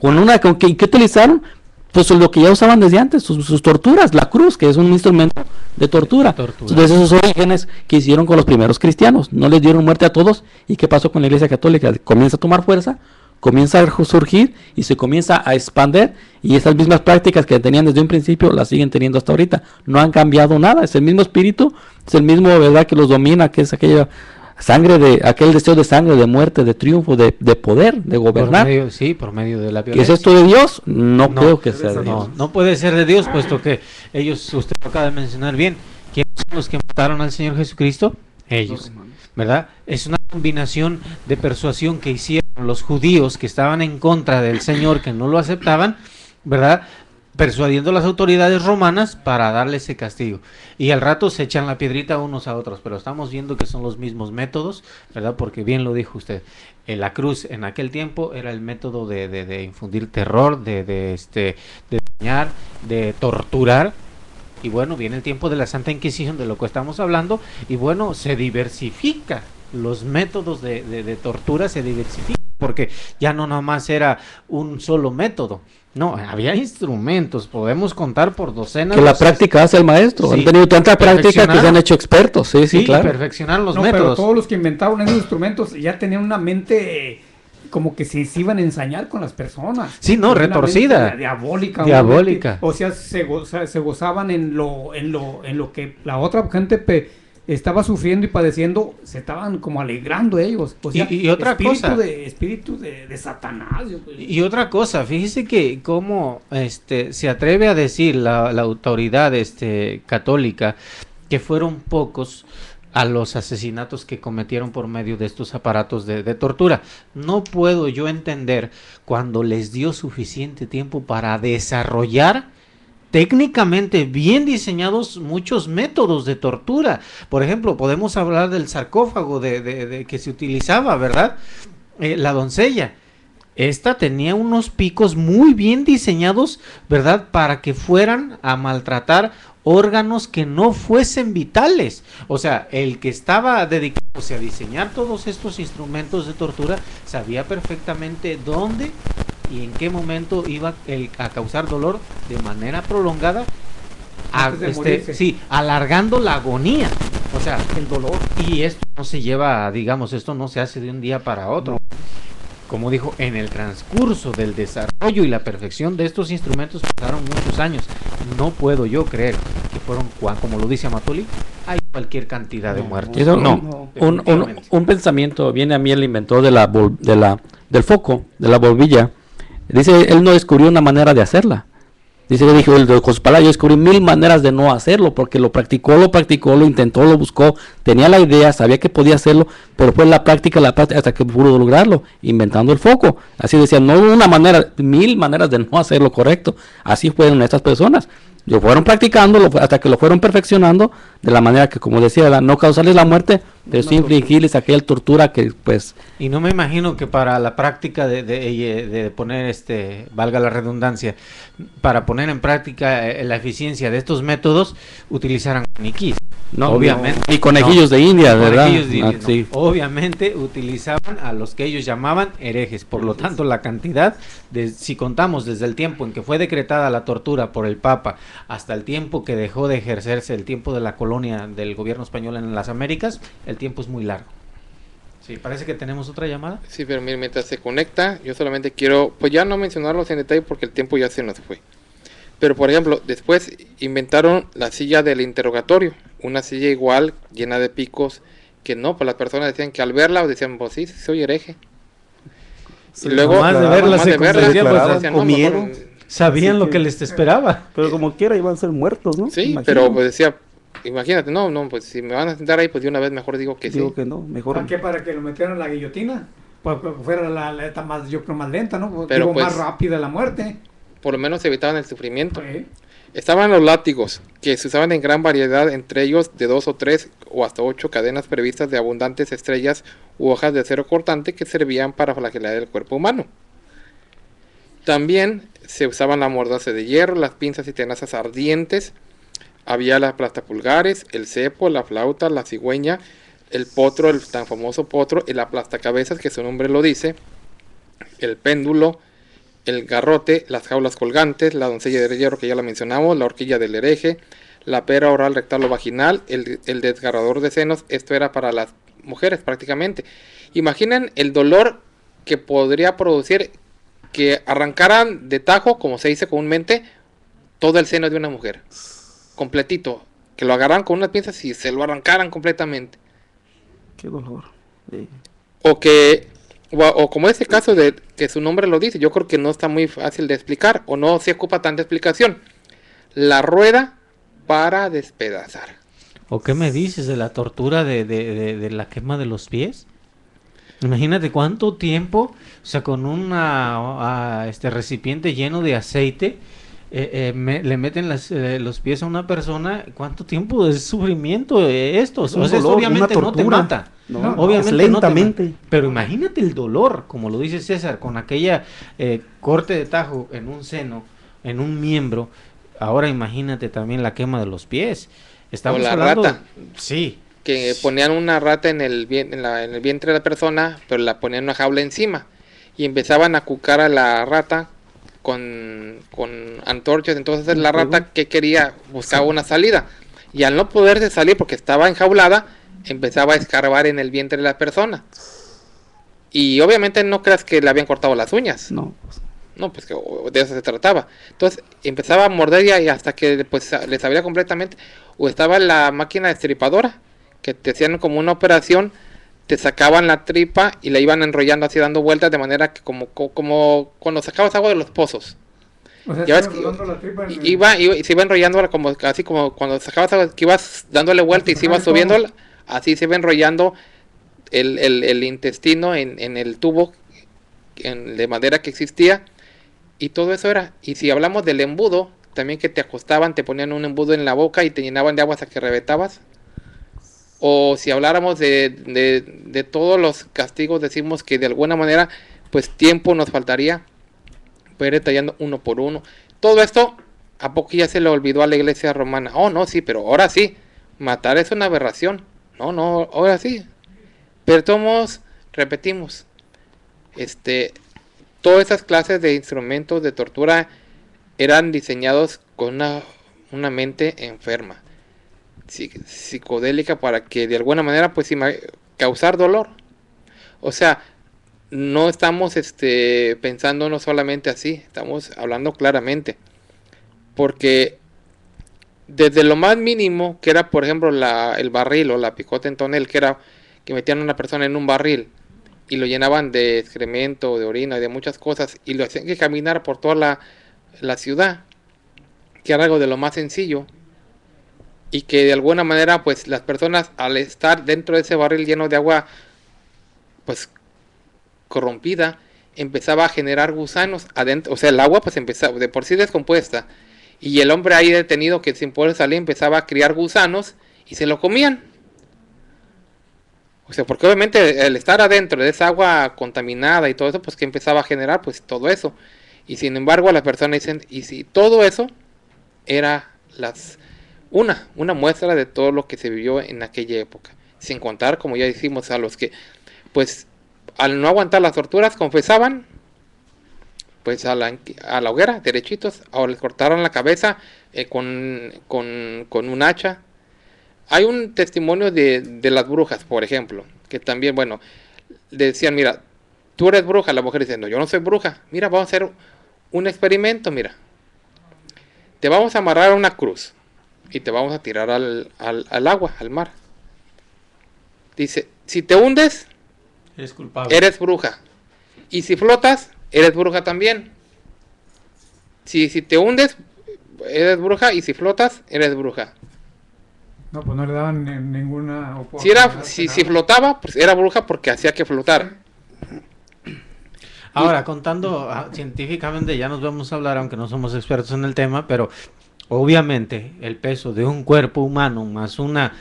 ¿Qué utilizaron? Pues lo que ya usaban desde antes, sus torturas, la cruz, que es un instrumento de tortura. Desde sus orígenes, que hicieron con los primeros cristianos, no les dieron muerte a todos. ¿Y qué pasó con la Iglesia Católica? Comienza a tomar fuerza, comienza a surgir y se comienza a expandir, y esas mismas prácticas que tenían desde un principio las siguen teniendo hasta ahorita. No han cambiado nada, es el mismo espíritu, es el mismo, ¿verdad?, que los domina, que es aquel deseo de sangre, de muerte, de triunfo, de poder, de gobernar. Por medio de la violencia. ¿Qué es esto de Dios? No creo que sea de Dios. No puede ser de Dios, puesto que usted lo acaba de mencionar bien, ¿quiénes son los que mataron al Señor Jesucristo? Ellos, ¿verdad? Es una combinación de persuasión que hicieron los judíos que estaban en contra del Señor, que no lo aceptaban, ¿verdad?, persuadiendo a las autoridades romanas para darle ese castigo, y al rato se echan la piedrita unos a otros, pero estamos viendo que son los mismos métodos, ¿verdad? Porque bien lo dijo usted, la cruz en aquel tiempo era el método de infundir terror, de dañar, de torturar, y bueno, viene el tiempo de la Santa Inquisición, de lo que estamos hablando, y bueno, se diversifica, los métodos de tortura se diversifican, porque ya no nada más era un solo método, no, había instrumentos, podemos contar por docenas. Que la práctica hace el maestro, sí, han tenido tanta práctica que se han hecho expertos, sí, claro. Perfeccionar los Pero métodos. todos los que inventaron esos instrumentos ya tenían una mente como que se iban a ensañar con las personas. Sí, no, retorcida. Diabólica. Diabólica. O sea, se gozaban en lo que la otra gente estaba sufriendo y padeciendo, se estaban como alegrando ellos. O sea, y otra cosa. Espíritu de Satanás. Y otra cosa, fíjese que cómo se atreve a decir la autoridad católica que fueron pocos a los asesinatos que cometieron por medio de estos aparatos de tortura. No puedo yo entender cuando les dio suficiente tiempo para desarrollar técnicamente bien diseñados muchos métodos de tortura. Por ejemplo, podemos hablar del sarcófago de que se utilizaba, ¿verdad? La doncella. Esta tenía unos picos muy bien diseñados, ¿verdad? Para que fueran a maltratar órganos que no fuesen vitales. O sea, el que estaba dedicándose a diseñar todos estos instrumentos de tortura sabía perfectamente dónde y en qué momento iba a causar dolor de manera prolongada, alargando la agonía, o sea, el dolor. Y esto no se lleva, digamos, esto no se hace de un día para otro. Como dijo, en el transcurso del desarrollo y la perfección de estos instrumentos pasaron muchos años. No puedo yo creer que fueron, como lo dice Amatuli, hay cualquier cantidad de muertos. Un pensamiento viene a mí el inventor del foco, de la bombilla. Dice, él no descubrió una manera de hacerla. Dice que dijo, el de Cospala, yo descubrí 1000 maneras de no hacerlo, porque lo practicó, lo intentó, lo buscó, tenía la idea, sabía que podía hacerlo, pero fue la práctica hasta que pudo lograrlo, inventando el foco. Así decía, no una manera, 1000 maneras de no hacerlo correcto. Así fueron estas personas. Lo fueron practicando hasta que lo fueron perfeccionando de la manera que, como decía, no causarles la muerte, pero sí infligirles aquella tortura que, pues... Y no me imagino que para la práctica de poner, valga la redundancia, para poner en práctica la eficiencia de estos métodos, utilizaran maniquís. No, obviamente. Y conejillos de India, ¿verdad? Sí. Obviamente utilizaban a los que ellos llamaban herejes. Por lo tanto, la cantidad, si contamos desde el tiempo en que fue decretada la tortura por el Papa hasta el tiempo que dejó de ejercerse, el tiempo de la colonia del gobierno español en las Américas, el tiempo es muy largo. Sí, parece que tenemos otra llamada. Sí, pero mientras se conecta, yo solamente quiero, pues ya no mencionarlos en detalle porque el tiempo ya se nos fue. Pero por ejemplo, después inventaron la silla del interrogatorio, una silla igual, llena de picos, que no, pues las personas decían que al verla decían, pues sí, soy hereje. Sí, y luego, más de verla, no, miedo, sabían lo que les esperaba. Pero como quiera iban a ser muertos, ¿no? Sí, pero pues decía, imagínate, no, pues si me van a sentar ahí, pues de una vez mejor digo que digo sí. que no, mejor. ¿Para qué? ¿Para que lo metieran en la guillotina? Para que fuera la más, yo creo, más lenta, ¿no? Pero digo, pues, más rápida la muerte. Por lo menos evitaban el sufrimiento. Sí. Estaban los látigos, que se usaban en gran variedad, entre ellos de 2 o 3 o hasta 8 cadenas previstas de abundantes estrellas u hojas de acero cortante que servían para flagelar el cuerpo humano. También se usaban la mordaza de hierro, las pinzas y tenazas ardientes, había las aplastapulgares, el cepo, la flauta, la cigüeña, el potro, el tan famoso potro, el aplastacabezas, que su nombre lo dice, el péndulo, el garrote, las jaulas colgantes, la doncella de hierro que ya la mencionamos, la horquilla del hereje, la pera oral rectal o vaginal, el desgarrador de senos. Esto era para las mujeres prácticamente. Imaginen el dolor que podría producir que arrancaran de tajo, como se dice comúnmente, todo el seno de una mujer, completito, que lo agarraran con unas pinzas y se lo arrancaran completamente. Qué dolor. Sí. O como ese caso de que su nombre lo dice, yo creo que no está muy fácil de explicar, o no se ocupa tanta explicación. La rueda para despedazar. ¿O qué me dices de la tortura de la quema de los pies? Imagínate cuánto tiempo, o sea, con este recipiente lleno de aceite, le meten los pies a una persona. ¿Cuánto tiempo de sufrimiento esto? O sea, esto obviamente no te mata. No, obviamente lentamente. No te mata. Pero imagínate el dolor, como lo dice César, con aquella corte de tajo en un seno, en un miembro, ahora imagínate también la quema de los pies. Estamos O la hablando, rata. sí, Que ponían una rata en el vientre de la persona, pero la ponían una jaula encima y empezaban a cucar a la rata con antorchas. Entonces la rata, que quería, buscaba una salida, y al no poderse salir porque estaba enjaulada, empezaba a escarbar en el vientre de la persona. Y obviamente no creas que le habían cortado las uñas. No. No, pues que de eso se trataba. Entonces empezaba a morder y hasta que pues les abría completamente. O estaba la máquina destripadora, que te hacían como una operación, te sacaban la tripa y la iban enrollando así, dando vueltas, de manera que como cuando sacabas agua de los pozos. O sea, Ya ves estaba que rodando la tripa en el- iba y se iba enrollando como, así como cuando sacabas agua, que ibas dándole vuelta y se iba subiendo, así se iba enrollando el intestino en el tubo de madera que existía. Y todo eso era. Y si hablamos del embudo, también que te acostaban, te ponían un embudo en la boca y te llenaban de agua hasta que reventabas. O si habláramos de todos los castigos, decimos que de alguna manera, pues tiempo nos faltaría para ir detallando uno por uno. Todo esto, ¿a poco ya se le olvidó a la iglesia romana? Oh, no, sí, pero ahora sí. Matar es una aberración. No, ahora sí. Pero todos repetimos. Todas esas clases de instrumentos de tortura eran diseñados con una mente enferma, psicodélica, para que de alguna manera pues causar dolor. O sea, no estamos pensando no solamente así, estamos hablando claramente. Porque desde lo más mínimo, que era por ejemplo el barril o la picota en tonel, que era que metían a una persona en un barril y lo llenaban de excremento, de orina y de muchas cosas, y lo hacían que caminar por toda la ciudad, que era algo de lo más sencillo, y que de alguna manera pues las personas, al estar dentro de ese barril lleno de agua pues corrompida, empezaba a generar gusanos adentro. O sea, el agua pues empezaba de por sí descompuesta, y el hombre ahí detenido, que sin poder salir, empezaba a criar gusanos y se lo comían. O sea, porque obviamente el estar adentro de esa agua contaminada y todo eso, pues que empezaba a generar pues todo eso. Y sin embargo las personas dicen, y si todo eso era una muestra de todo lo que se vivió en aquella época. Sin contar, como ya dijimos, a los que pues al no aguantar las torturas confesaban pues a la hoguera, derechitos, o les cortaron la cabeza con un hacha. Hay un testimonio de las brujas, por ejemplo, que también, bueno, decían, mira, tú eres bruja. La mujer dice, no, yo no soy bruja. Mira, vamos a hacer un experimento, mira. Te vamos a amarrar a una cruz y te vamos a tirar al agua, al mar. Dice, si te hundes, eres culpable. Eres bruja. Y si flotas, eres bruja también. Si te hundes, eres bruja, y si flotas, eres bruja. No, pues no le daban ninguna oportunidad. Si flotaba, pues era bruja porque hacía que flotar. Ahora, contando científicamente, ya nos vamos a hablar, aunque no somos expertos en el tema, pero obviamente el peso de un cuerpo humano más una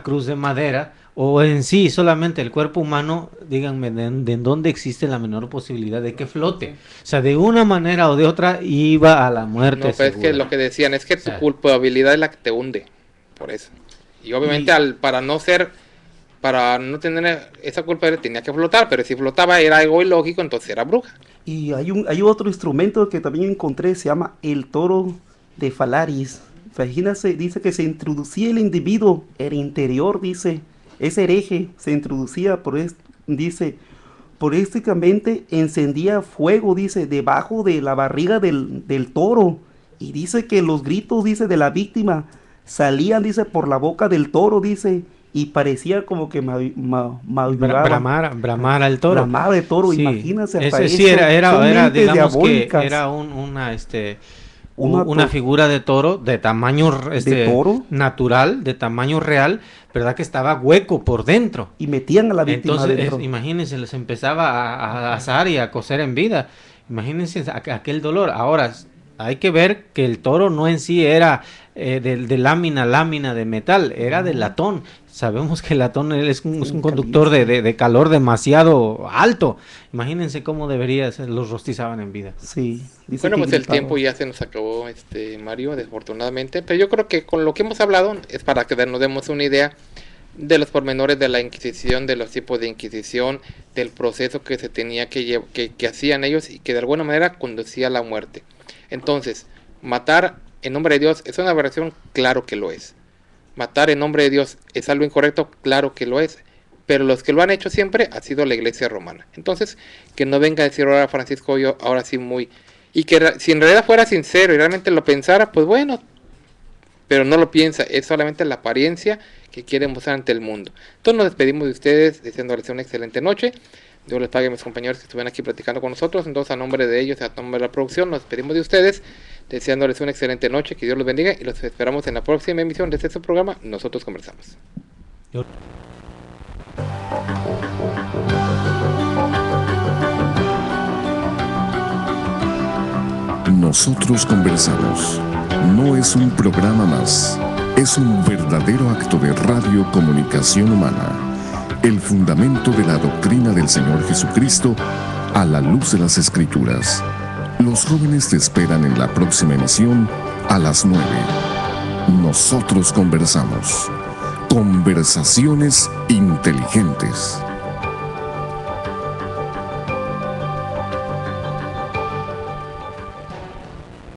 cruz de madera, o en sí solamente el cuerpo humano, díganme, de dónde existe la menor posibilidad de que flote. O sea, de una manera o de otra iba a la muerte. No, pero es que lo que decían es que tu culpabilidad es la que te hunde, por eso. Y obviamente para no tener esa culpa tenía que flotar, pero si flotaba era algo ilógico, entonces era bruja. Y hay otro instrumento que también encontré, se llama el toro de Falaris. Imagínense, dice que se introducía el individuo, el interior, dice, ese hereje se introducía prácticamente encendía fuego, dice, debajo de la barriga del toro. Y dice que los gritos, dice, de la víctima salían, dice, por la boca del toro, dice, y parecía como que bramara el toro. Bramaba el toro, sí. Imagínense. Ese sí era digamos que era una figura de toro de tamaño natural, de tamaño real, verdad, que estaba hueco por dentro. Y metían a la víctima dentro. Imagínense, les empezaba a asar y a cocer en vida. Imagínense aquel dolor. Ahora, hay que ver que el toro no en sí era de lámina de metal, era de latón. Sabemos que el latón es un conductor de calor demasiado alto. Imagínense cómo debería ser, los rostizaban en vida. Sí. Bueno, pues el tiempo ya se nos acabó, Mario, desafortunadamente. Pero yo creo que con lo que hemos hablado es para que nos demos una idea de los pormenores de la Inquisición, de los tipos de Inquisición, del proceso que se tenía que hacían ellos y que de alguna manera conducía a la muerte. Entonces, matar en nombre de Dios es una aberración, claro que lo es. Matar en nombre de Dios es algo incorrecto, claro que lo es. Pero los que lo han hecho siempre ha sido la Iglesia romana. Entonces, que no venga a decir ahora Francisco, yo ahora sí muy... Y que si en realidad fuera sincero y realmente lo pensara, pues bueno, pero no lo piensa, es solamente la apariencia que quiere mostrar ante el mundo. Entonces nos despedimos de ustedes, deseándoles una excelente noche. Dios les pague a mis compañeros que estuvieron aquí platicando con nosotros. Entonces, a nombre de ellos y a nombre de la producción, nos despedimos de ustedes, deseándoles una excelente noche, que Dios los bendiga, y los esperamos en la próxima emisión de este programa, Nosotros Conversamos. Nosotros Conversamos no es un programa más, es un verdadero acto de radiocomunicación humana, el fundamento de la doctrina del Señor Jesucristo a la luz de las Escrituras. Los jóvenes te esperan en la próxima emisión a las 9. Nosotros Conversamos. Conversaciones inteligentes.